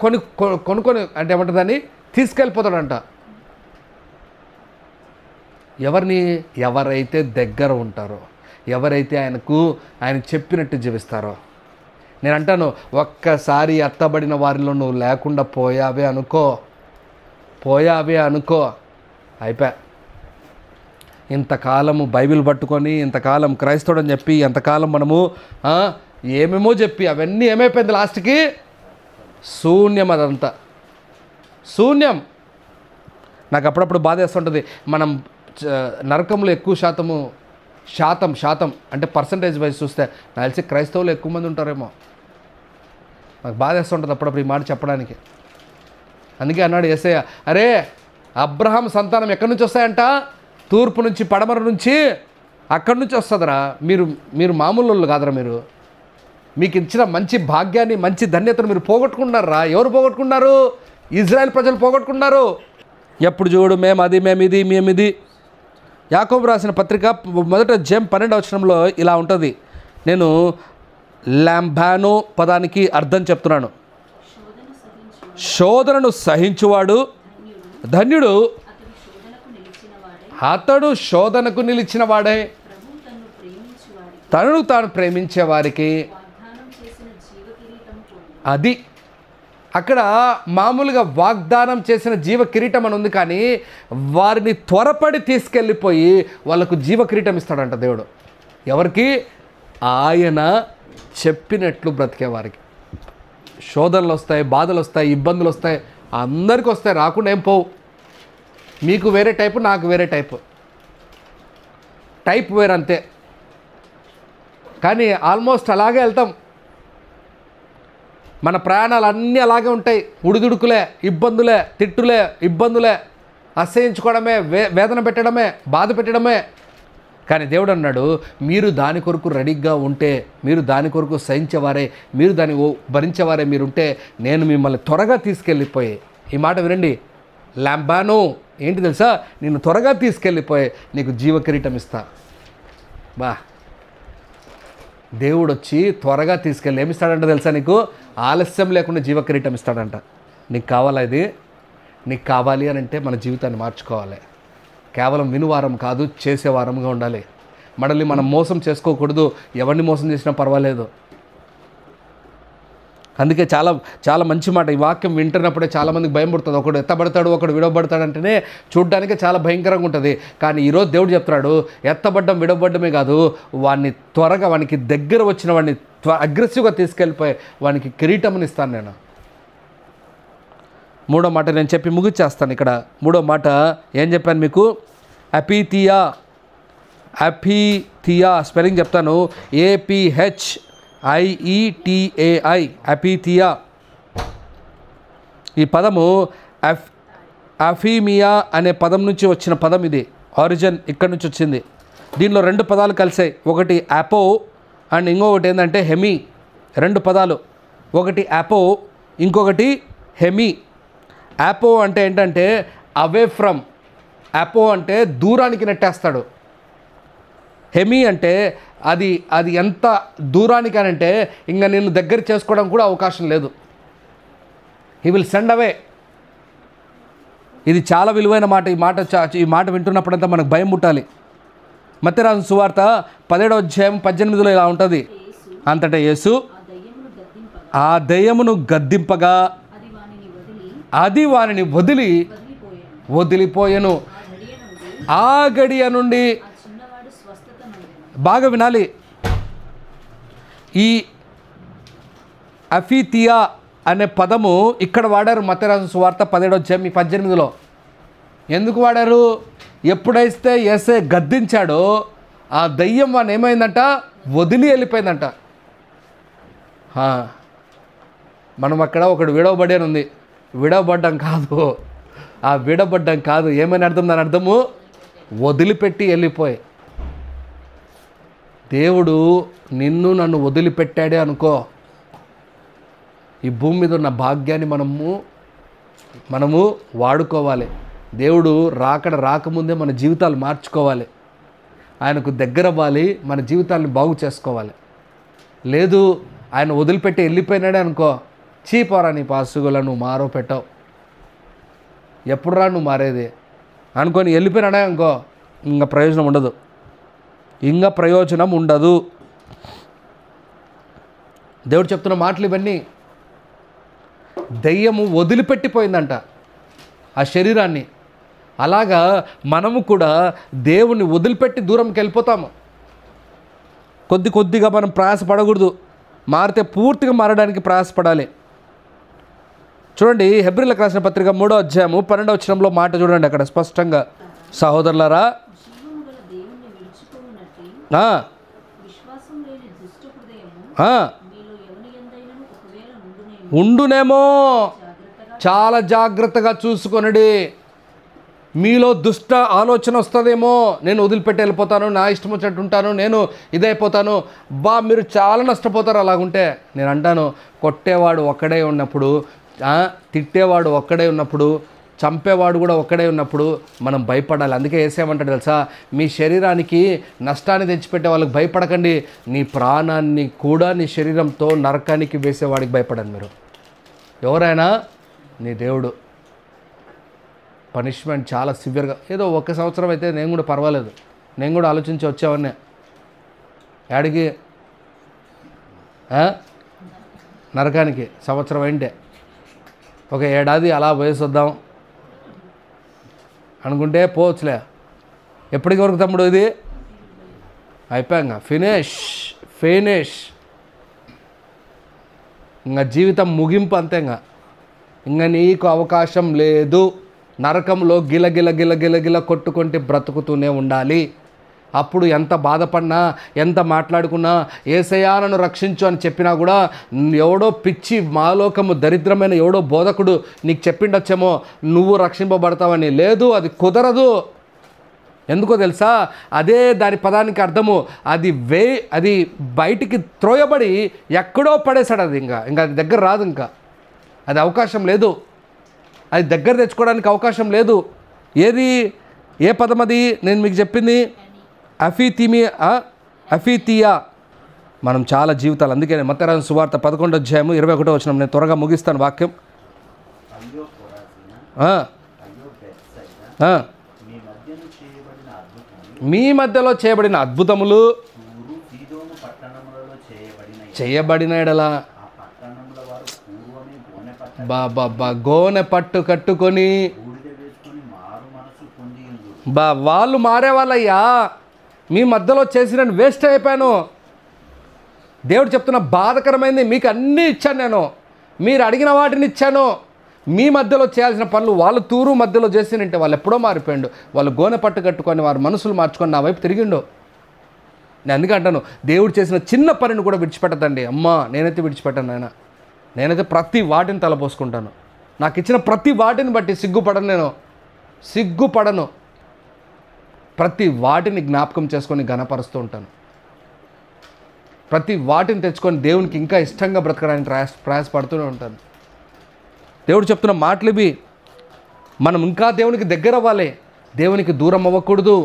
కొనుక్కొని అంటే ఏమంటుందని తీసుకెళ్ళిపోతాడంట. ఎవరైతే దగ్గర ఉంటారో, ఎవరైతే ఆయన చెప్పినట్టు జీవిస్తారో. నేను అంటాను, ఒక్కసారి ఎత్తబడిన వారిలో నువ్వు లేకుండా పోయావే అనుకో అయిపోయా. ఇంతకాలము బైబిల్ పట్టుకొని, ఇంతకాలం క్రైస్తవుడని చెప్పి, ఎంతకాలం మనము ఏమేమో చెప్పి అవన్నీ ఏమైపోయింది లాస్ట్కి శూన్యం. అదంతా శూన్యం. నాకు అప్పుడప్పుడు బాధ వేస్తుంటుంది. మనం నరకంలో ఎక్కువ శాతం అంటే పర్సంటేజ్ వైజ్ చూస్తే నాకు తెలిసి క్రైస్తవులు ఎక్కువ మంది ఉంటారేమో. నాకు బాధ వేస్తుంటుంది అప్పుడప్పుడు ఈ మాట చెప్పడానికి. అందుకే అన్నాడు యేసయ్య, అరే అబ్రహాం సంతానం ఎక్కడి నుంచి వస్తాయంట? తూర్పు నుంచి, పడమర నుంచి, అక్కడి నుంచి వస్తుందిరా. మీరు మామూలు వాళ్ళు కాదరా. మీకు ఇచ్చిన మంచి భాగ్యాన్ని, మంచి ధన్యతను మీరు పోగొట్టుకున్నారా? ఎవరు పోగొట్టుకున్నారు? ఇజ్రాయెల్ ప్రజలు పోగొట్టుకున్నారు. ఎప్పుడు చూడు మేమిది. యాకోబు రాసిన పత్రిక 1 అధ్యాయం 12వ వచనంలో ఇలా ఉంటుంది. నేను ల్యాంబానో పదానికి అర్థం చెప్తున్నాను. శోధనను సహించువాడు ధన్యుడు, అతడు శోధనకు నిలిచిన వాడే. తనను తాను ప్రేమించే వారికి అది అక్కడ మామూలుగా వాగ్దానం చేసిన జీవ కిరీటం అని ఉంది, కానీ వారిని త్వరపడి తీసుకెళ్ళిపోయి వాళ్ళకు జీవ కిరీటం ఇస్తాడంట దేవుడు. ఎవరికి? ఆయన చెప్పినట్లు బ్రతికే వారికి. శోధనలు వస్తాయి, బాధలు వస్తాయి, ఇబ్బందులు వస్తాయి, అందరికీ వస్తాయి, రాకుండా ఏం పోవు. మీకు వేరే టైపు, నాకు వేరే టైప్ వేరంతే, కానీ ఆల్మోస్ట్ అలాగే వెళ్తాం. మన ప్రయాణాలు అన్నీ అలాగే ఉంటాయి. ఉడిదుడుకులే, ఇబ్బందులే, తిట్టులే, ఇబ్బందులే, అసహించుకోవడమే, వేదన పెట్టడమే, బాధ పెట్టడమే. కానీ దేవుడు అన్నాడు, మీరు దాని కొరకు రెడీగా ఉంటే, మీరు దాని కొరకు సహించేవారే, మీరు దాన్ని భరించేవారే మీరుంటే, నేను మిమ్మల్ని త్వరగా తీసుకెళ్ళిపోయి, ఈ మాట వినండి, ల్యాంబానో ఏంటి తెలుసా? నేను త్వరగా తీసుకెళ్ళిపోయి నీకు జీవ కిరీటం ఇస్తా. దేవుడు వచ్చి త్వరగా తీసుకెళ్ళి ఏమిస్తాడంట తెలుసా? నీకు ఆలస్యం లేకుండా జీవ కిరీటం ఇస్తాడంట. నీకు కావాలా ఇది? నీకు కావాలి అని అంటే మన జీవితాన్ని మార్చుకోవాలి. కేవలం వినువారం కాదు, చేసేవారంగా ఉండాలి. మనల్ని మనం మోసం చేసుకోకూడదు. ఎవరిని మోసం చేసినా పర్వాలేదు. అందుకే చాలా చాలా మంచి మాట. ఈ వాక్యం వింటున్నప్పుడే చాలామందికి భయం పుడుతుంది. ఒకడు ఎత్తబడతాడు, ఒకడు విడవబడతాడు అంటేనే చూడ్డానికి చాలా భయంకరంగా ఉంటుంది. కానీ ఈరోజు దేవుడు చెప్తున్నాడు, ఎత్తబడ్డం విడవబడ్డమే కాదు, వాడిని త్వరగా, వానికి దగ్గర వచ్చిన వాడిని అగ్రెసివ్గా తీసుకెళ్ళిపోయి వానికి కిరీటంని ఇస్తాను నేను. మూడో మాట నేను చెప్పి ముగిచ్చేస్తాను. ఇక్కడ మూడో మాట ఏం చెప్పాను మీకు? అపీథియా స్పెల్లింగ్ చెప్తాను. APHIETAI అపీథియా. ఈ పదము అఫీమియా అనే పదం నుంచి వచ్చిన పదం. ఇది ఆరిజిన్ ఇక్కడి నుంచి వచ్చింది. దీనిలో 2 పదాలు కలిసాయి. ఒకటి యాపో అండ్ ఇంకొకటి ఏంటంటే హెమీ. 2 పదాలు, ఒకటి యాపో, ఇంకొకటి హెమీ. యాపో అంటే ఏంటంటే అవే ఫ్రమ్. యాపో అంటే దూరానికి నెట్టేస్తాడు. హెమీ అంటే అది ఎంత దూరానికి అని అంటే ఇంకా నేను దగ్గర చేసుకోవడం కూడా అవకాశం లేదు. హీ విల్ సెండ్ అవే. ఇది చాలా విలువైన మాట. ఈ మాట వింటున్నప్పుడంతా మనకు భయం పుట్టాలి. మత్తయి రాసిన సువార్త 17వ అధ్యాయం 18లో ఇలా ఉంటుంది. అంతటా యేసు ఆ దయ్యమును గద్దింపగా అది వానిని వదిలిపోయెను. ఆ చిన్నవాడు స్వస్థత నొందెను. బాగా వినాలి. ఈ అఫీతియా అనే పదము ఇక్కడ వాడారు మత్తయి రాసిన సువార్త 17:18. ఎందుకు వాడారు? ఎప్పుడైతే యేసే గద్దించాడో ఆ దయ్యం వాడిని ఏమైందంట, వదిలి వెళ్ళిపోయిందంట. మనం అక్కడ ఒకడు విడవబడి అని ఉంది. విడవబడ్డం కాదు, ఆ విడవబడ్డం కాదు. ఏమని అర్థం? దాని అర్థము వదిలిపెట్టి వెళ్ళిపోయి. దేవుడు నిన్ను నన్ను వదిలిపెట్టాడే అనుకో, ఈ భూమి మీద ఉన్న భాగ్యాన్ని మనము వాడుకోవాలి. దేవుడు రాకముందే మన జీవితాలు మార్చుకోవాలి, ఆయనకు దగ్గర అవ్వాలి, మన జీవితాన్ని బాగు చేసుకోవాలి. లేదు ఆయన వదిలిపెట్టి వెళ్ళిపోయినాడే అనుకో, చీపోరా నీ పాసుగుల నువ్వు మారో పెట్టావు, ఎప్పుడురా నువ్వు మారేది అనుకొని వెళ్ళిపోయినాడే అనుకో, ఇంకా ప్రయోజనం ఉండదు. దేవుడు చెప్తున్న మాటలు ఇవన్నీ. దయ్యము వదిలిపెట్టిపోయిందంట ఆ శరీరాన్ని. అలాగా మనము కూడా దేవుని వదిలిపెట్టి దూరంకి వెళ్ళిపోతాము. కొద్దిగా మనం ప్రయాసపడకూడదు. మారితే పూర్తిగా మారడానికి ప్రయాసపడాలి. చూడండి, హెబ్రీయులకు రాసిన పత్రిక 3వ అధ్యాయము 12వ వచనంలో మాట చూడండి. అక్కడ స్పష్టంగా, సహోదరులారా జీవము గల దేవుణ్ణి విడిచిపోవునట్టి విశ్వాసం లేని దుష్ట హృదయము మీలో ఎవని యందైనను ఒకవేళ ఉండునేమో చాలా జాగ్రత్తగా చూసుకొనడి. మీలో దుష్ట ఆలోచన వస్తుందేమో, నేను వదిలిపెట్టి వెళ్ళిపోతాను, నా ఇష్టం వచ్చినట్టు ఉంటాను, నేను ఇదైపోతాను. మీరు చాలా నష్టపోతారు అలాగుంటే. నేను అంటాను, కొట్టేవాడు ఒక్కడే ఉన్నప్పుడు, తిట్టేవాడు ఒక్కడే ఉన్నప్పుడు, చంపేవాడు కూడా ఒక్కడే ఉన్నప్పుడు మనం భయపడాలి. అందుకే ఏసేమంటాడు తెలుసా, మీ శరీరానికి నష్టాన్ని తెచ్చిపెట్టే వాళ్ళకి భయపడకండి, నీ ప్రాణాన్ని కూడా నీ శరీరంతో నరకానికి వేసేవాడికి భయపడండి. మీరు ఎవరైనా నీ దేవుడు పనిష్మెంట్ చాలా సివియర్గా, ఏదో 1 సంవత్సరం అయితే నేను కూడా పర్వాలేదు, నేను కూడా ఆలోచించి వచ్చేవాడిని. యాడికి నరకానికి సంవత్సరం అంటే 1 ఏడాది అలా వయసు వద్దాం అనుకుంటే పోవచ్చులే. ఎప్పటికి వరకు తమ్ముడు ఇది అయిపోయాక ఫినిష్ ఇంకా జీవితం ముగింపు అంతే. ఇంకా నీకు అవకాశం లేదు. నరకంలో గిల కొట్టుకుంటే బ్రతుకుతూనే ఉండాలి. అప్పుడు ఎంత బాధపడినా, ఎంత మాట్లాడుకున్నా, యేసయ్యా నన్ను రక్షించు అని చెప్పినా కూడా ఎవడో పిచ్చి మాలోకము దరిద్రమైన ఎవడో బోధకుడు నీకు చెప్పిండొచ్చేమో నువ్వు రక్షింపబడతావని. లేదు, అది కుదరదు. ఎందుకో తెలుసా, అదే దాని పదానికి అర్థము. అది బయటికి త్రోయబడి ఎక్కడో పడేశాడు. అది ఇంకా అది దగ్గర రాదు. ఇంకా అది అవకాశం లేదు. అది దగ్గర తెచ్చుకోవడానికి అవకాశం లేదు. ఏ పదం అది? నేను మీకు చెప్పింది అఫీతియా. మనం చాలా జీవితాలు, అందుకే మత్తయి రాసిన సువార్త 11వ అధ్యాయము 21వ వచనం, నేను త్వరగా ముగిస్తాను వాక్యం. మీ మధ్యలో చేయబడిన అద్భుతములు చేయబడిన ఎడలా గోనె పట్టు కట్టుకొని వాళ్ళు మారేవాళ్ళయ్యా. మీ మధ్యలో చేసి నేను వేస్ట్ అయిపోయాను. దేవుడు చెప్తున్న బాధకరమైంది, మీకు అన్నీ ఇచ్చాను, నేను మీరు అడిగిన వాటిని ఇచ్చాను. మీ మధ్యలో చేయాల్సిన పనులు వాళ్ళు తూరు మధ్యలో చేసినంటే వాళ్ళు ఎప్పుడో మారిపోయిండు. వాళ్ళు గోనె పట్టు కట్టుకొని వారు మనసులు మార్చుకొని నా వైపు తిరిగిండు. నేను అందుకే అంటాను, దేవుడు చేసిన చిన్న పనిని కూడా విడిచిపెట్టదండి. అమ్మా, నేనైతే విడిచిపెట్టాను నాయన. నేనైతే ప్రతి వాటిని తలపోసుకుంటాను. నాకు ఇచ్చిన ప్రతి వాటిని బట్టి సిగ్గుపడను. ప్రతి వాటిని జ్ఞాపకం చేసుకొని ఘనపరుస్తూ ఉంటాను. ప్రతి వాటిని తెచ్చుకొని దేవునికి ఇంకా ఇష్టంగా బ్రతకడానికి ప్రయాసపడుతూనే ఉంటాను. దేవుడు చెప్తున్న మాటలు ఇవి. మనం ఇంకా దేవునికి దగ్గర అవ్వాలి, దేవునికి దూరం అవ్వకూడదు.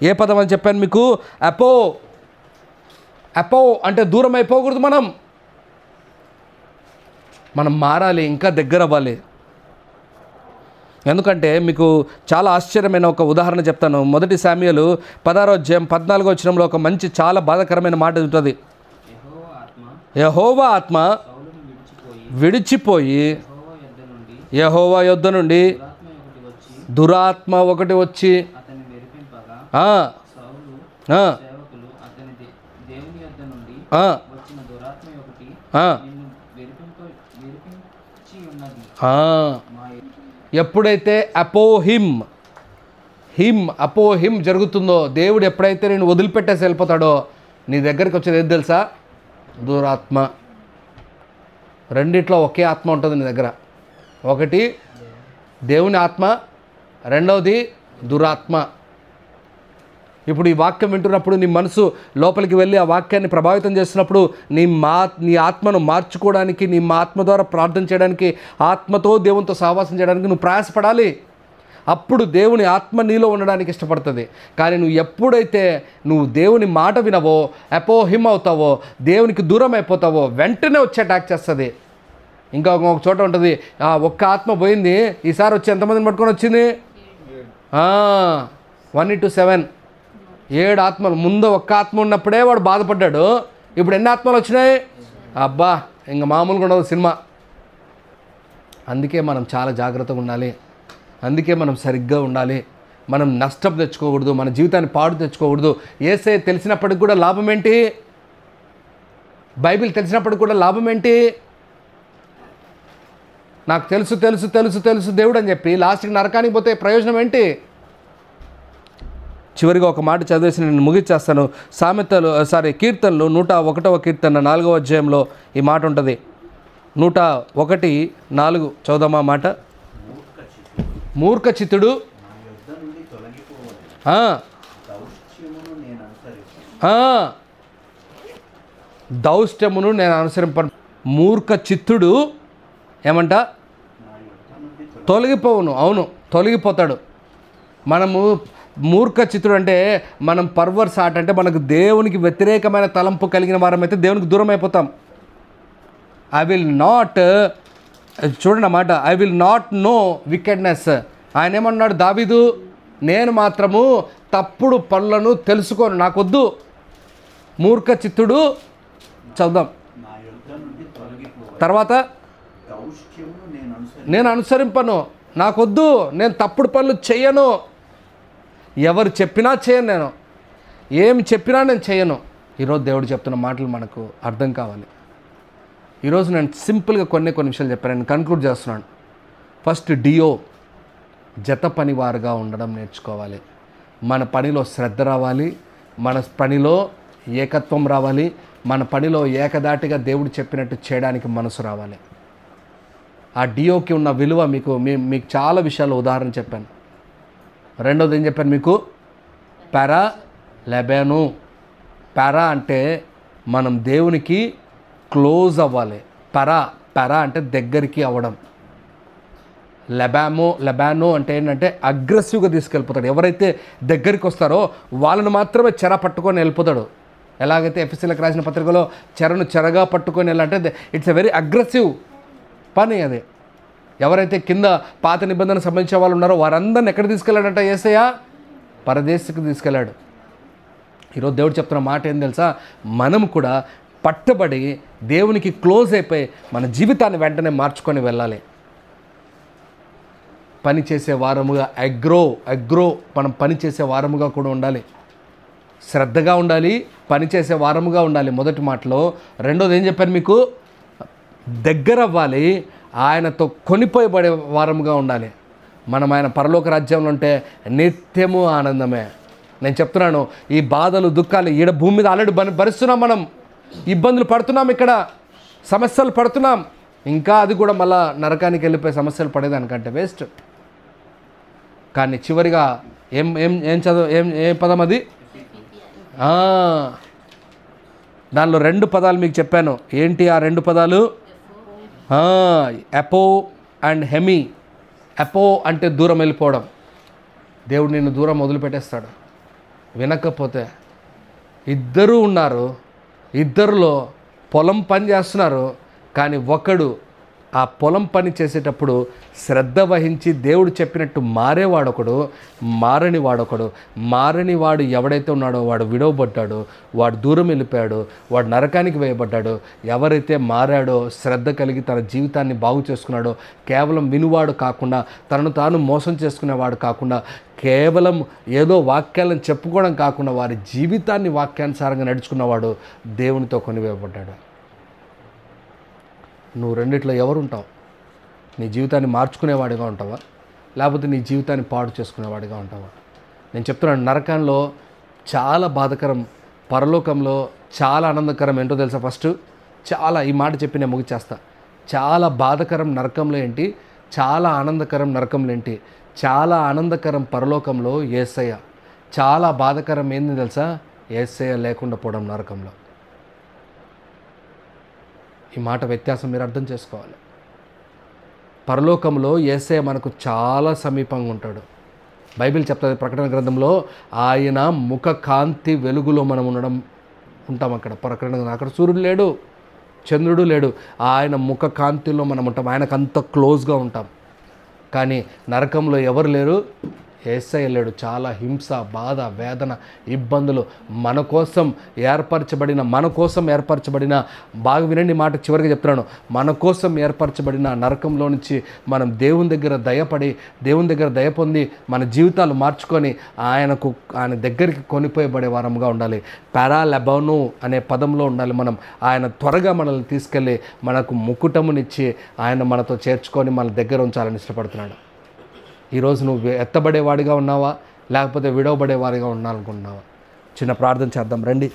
ఏ పదం అని చెప్పాను మీకు? అపో అంటే దూరం అయిపోకూడదు. మనం మారాలి, ఇంకా దగ్గర అవ్వాలి. ఎందుకంటే మీకు చాలా ఆశ్చర్యమైన ఒక ఉదాహరణ చెప్తాను. 1 శామ్యూయలు 16వ అధ్యాయం 14వ వచనంలో ఒక మంచి చాలా బాధాకరమైన మాట ఉంటుంది. యెహోవా ఆత్మ విడిచిపోయి యెహోవా యొద్ద నుండి దురాత్మ ఒకటి వచ్చి సౌలు ఆ, సేవకులు అతని దేవుని యొద్ద నుండి ఆ, వచ్చిన దురాత్మ ఒకటి ఆ, నిన్ను వెరిపించి ఉన్నది. ఆ. ఎప్పుడైతే అపోహిం జరుగుతుందో, దేవుడు ఎప్పుడైతే నేను వదిలిపెట్టేసి వెళ్ళిపోతాడో, నీ దగ్గరికి వచ్చేది ఏది తెలుసా? దురాత్మ. రెండిట్లో ఒకే ఆత్మ ఉంటుంది నీ దగ్గర. ఒకటి దేవుని ఆత్మ, రెండవది దురాత్మ. ఇప్పుడు ఈ వాక్యం వింటున్నప్పుడు నీ మనసు లోపలికి వెళ్ళి ఆ వాక్యాన్ని ప్రభావితం చేస్తున్నప్పుడు నీ ఆత్మను మార్చుకోవడానికి, నీ ఆత్మ ద్వారా ప్రార్థన చేయడానికి, ఆత్మతో దేవునితో సహవాసం చేయడానికి నువ్వు ప్రయాసపడాలి. అప్పుడు దేవుని ఆత్మ నీలో ఉండడానికి ఇష్టపడుతుంది. కానీ నువ్వు ఎప్పుడైతే దేవుని మాట వినవో, అపోహిం అవుతావో, దేవునికి దూరం అయిపోతావో, వెంటనే వచ్చి అటాక్ చేస్తుంది. ఇంకా ఒక చోట ఉంటుంది, ఒక్క ఆత్మ పోయింది, ఈసారి వచ్చి ఎంతమందిని పట్టుకొని వచ్చింది? 1 into 7, 7 ఆత్మలు. ముందు ఒక్క ఆత్మ ఉన్నప్పుడే వాడు బాధపడ్డాడు, ఇప్పుడు ఎన్ని ఆత్మలు వచ్చినాయి? అబ్బా, ఇంకా మామూలుగా ఉండదు సినిమా. అందుకే మనం చాలా జాగ్రత్తగా ఉండాలి. అందుకే మనం సరిగ్గా ఉండాలి. మనం నష్టం తెచ్చుకోకూడదు, మన జీవితాన్ని పాడు తెచ్చుకోకూడదు. యేసయ్య తెలిసినప్పటికి కూడా లాభం ఏంటి? బైబిల్ తెలిసినప్పటికి కూడా లాభం ఏంటి? నాకు తెలుసు తెలుసు తెలుసు తెలుసు దేవుడు అని చెప్పి లాస్ట్కి నరకానికి పోతే ప్రయోజనం ఏంటి? చివరిగా ఒక మాట చదివేసి నేను ముగిచ్చేస్తాను. కీర్తనలు 101వ కీర్తన 4వ అధ్యాయంలో ఈ మాట ఉంటుంది. 101:4 చదువుదామా మాట. మూర్ఖ చిత్తుడు దౌష్ట్యమును నేను అనుసరింపను. మూర్ఖ చిత్తుడు ఏమంట? తొలగిపోవును. అవును, తొలగిపోతాడు. మనము మూర్ఖ చిత్తుడు అంటే మనం పర్వర్స్ ఆట, అంటే మనకు దేవునికి వ్యతిరేకమైన తలంపు కలిగిన వారమైతే దేవునికి దూరం అయిపోతాం. చూడండి అన్నమాట, I will not know wickedness. ఆయన ఏమన్నాడు దావీదు? నేను మాత్రము తప్పుడు పనులను తెలుసుకోను, నాకొద్దు. మూర్ఖ చిత్తుడు చదుదాం. తర్వాత నేను అనుసరింపను, నాకొద్దు, నేను తప్పుడు పనులు చేయను. ఎవరు చెప్పినా చేయను, నేను ఏమి చెప్పినా నేను చేయను. ఈరోజు దేవుడు చెప్తున్న మాటలు మనకు అర్థం కావాలి. ఈరోజు నేను సింపుల్గా కొన్ని విషయాలు చెప్పాను, నేను కన్క్లూడ్ చేస్తున్నాను. ఫస్ట్, జత పనివారుగా ఉండడం నేర్చుకోవాలి. మన పనిలో శ్రద్ధ రావాలి, మన పనిలో ఏకత్వం రావాలి, మన పనిలో ఏకదాటిగా దేవుడు చెప్పినట్టు చేయడానికి మనసు రావాలి. ఆ డియోకి ఉన్న విలువ మీకు చాలా విషయాలు ఉదాహరణ చెప్పాను. రెండోది ఏం చెప్పాను మీకు? పారా అంటే మనం దేవునికి క్లోజ్ అవ్వాలి. పారా అంటే దగ్గరికి అవ్వడం. లెబానో అంటే ఏంటంటే అగ్రెసివ్గా తీసుకెళ్ళిపోతాడు. ఎవరైతే దగ్గరికి వస్తారో వాళ్ళని మాత్రమే చెర పట్టుకొని వెళ్ళిపోతాడు. ఎలాగైతే ఎఫెసీలకు రాసిన పత్రికలో చెరగా పట్టుకొని వెళ్ళాలంటే ఇట్స్ ఎ వెరీ అగ్రెసివ్ పని అది. ఎవరైతే కింద పాత నిబంధనకు సంబంధించిన వాళ్ళు ఉన్నారో వారందరిని ఎక్కడ తీసుకెళ్ళాడంట? యేసయ్య పరదేశకు తీసుకెళ్ళాడు. ఈరోజు దేవుడు చెప్తున్న మాట ఏం తెలుసా? మనం కూడా పట్టబడి దేవునికి క్లోజ్ అయిపోయి మన జీవితాన్ని వెంటనే మార్చుకొని వెళ్ళాలి. పని చేసే వారముగా అగ్రో మనం పని చేసే వారముగా కూడా ఉండాలి. శ్రద్ధగా ఉండాలి, పని చేసే వారముగా ఉండాలి మొదటి మాటలో. రెండోది ఏం చెప్పాను మీకు? దగ్గర అవ్వాలి, ఆయనతో కొనిపోయబడే వారముగా ఉండాలి. మనం ఆయన పరలోక రాజ్యంలో ఉంటే నిత్యము ఆనందమే. నేను చెప్తున్నాను, ఈ బాధలు దుఃఖాలు ఈడ భూమి మీద ఆల్రెడీ భరిస్తున్నాం. మనం ఇబ్బందులు పడుతున్నాం, ఇక్కడ సమస్యలు పడుతున్నాం. ఇంకా అది కూడా మళ్ళా నరకానికి వెళ్ళిపోయి సమస్యలు పడేదానికంటే వేస్ట్. కానీ చివరిగా ఏం పదం అది? దానిలో 2 పదాలు మీకు చెప్పాను. ఏంటి ఆ 2 పదాలు? ఎపో అండ్ హెమి. ఎపో అంటే దూరం వెళ్ళిపోవడం. దేవుడు నిన్ను దూరం వదిలిపెట్టేస్తాడు వినకపోతే. ఇద్దరూ ఉన్నారు, ఇద్దరిలో పొలం పని చేస్తున్నారు, కానీ ఒకడు ఆ పొలం పని చేసేటప్పుడు శ్రద్ధ వహించి దేవుడు చెప్పినట్టు మారేవాడొకడు, మారని వాడు ఎవడైతే ఉన్నాడో వాడు విడవబడ్డాడు, వాడు దూరం వెళ్ళిపోయాడు, వాడు నరకానికి వేయబడ్డాడు. ఎవరైతే మారాడో, శ్రద్ధ కలిగి తన జీవితాన్ని బాగు చేసుకున్నాడో, కేవలం వినువాడు కాకుండా, తనను తాను మోసం చేసుకునేవాడు కాకుండా, కేవలం ఏదో వాక్యాలను చెప్పుకోవడం కాకుండా వారి జీవితాన్ని వాక్యానుసారంగా నడుచుకున్నవాడు దేవునితో కొనివేయబడ్డాడు. నువ్వు రెండిట్లో ఎవరు ఉంటావు? నీ జీవితాన్ని మార్చుకునేవాడిగా ఉంటావా, లేకపోతే నీ జీవితాన్ని పాడు చేసుకునేవాడిగా ఉంటావా? నేను చెప్తున్నాను, నరకంలో చాలా బాధకరం, పరలోకంలో చాలా ఆనందకరం. ఏంటో తెలుసా? ఫస్ట్ ఈ మాట చెప్పి నేను ముగిచేస్తా. చాలా బాధకరం నరకంలో ఏంటి, చాలా ఆనందకరం నరకంలో ఏంటి? చాలా ఆనందకరం పరలోకంలో యేసయ్య, చాలా బాధకరం ఏంది తెలుసా? యేసయ్య లేకుండా పోవడం నరకంలో. ఈ మాట వ్యత్యాసం మీరు అర్థం చేసుకోవాలి. పరలోకంలో యేసయ్య మనకు చాలా సమీపంగా ఉంటాడు. బైబిల్ చెప్తుంది ప్రకటన గ్రంథంలో, ఆయన ముఖ కాంతి వెలుగులో మనం ఉంటాం. అక్కడ సూర్యుడు లేడు, చంద్రుడు లేడు, ఆయన ముఖ కాంతిలో మనం ఉంటాం. ఆయనకు అంత క్లోజ్గా ఉంటాం. కానీ నరకంలో ఎవరు లేరు? యేసయ్య లేడు. చాలా హింస, బాధ, వేదన, ఇబ్బందులు మన కోసం ఏర్పరచబడిన బాగా వినండి మాట, చివరికి చెప్తున్నాను, మన కోసం ఏర్పరచబడిన నరకంలో నుంచి మనం దేవుని దగ్గర దయ పొంది మన జీవితాలు మార్చుకొని ఆయన దగ్గరికి కొనిపోయబడే వారముగా ఉండాలి. పారాలెబోను అనే పదంలో ఉండాలి మనం. ఆయన త్వరగా మనల్ని తీసుకెళ్ళి మనకు ముకుటమునిచ్చి ఆయన మనతో చేర్చుకొని మన దగ్గర ఉంచాలని ఇష్టపడుతున్నాడు. ఈరోజు నువ్వు ఎత్తబడేవాడిగా ఉన్నావా, లేకపోతే విడవబడేవాడిగా ఉండాలనుకుంటున్నావా? చిన్న ప్రార్థన చేద్దాం రండి.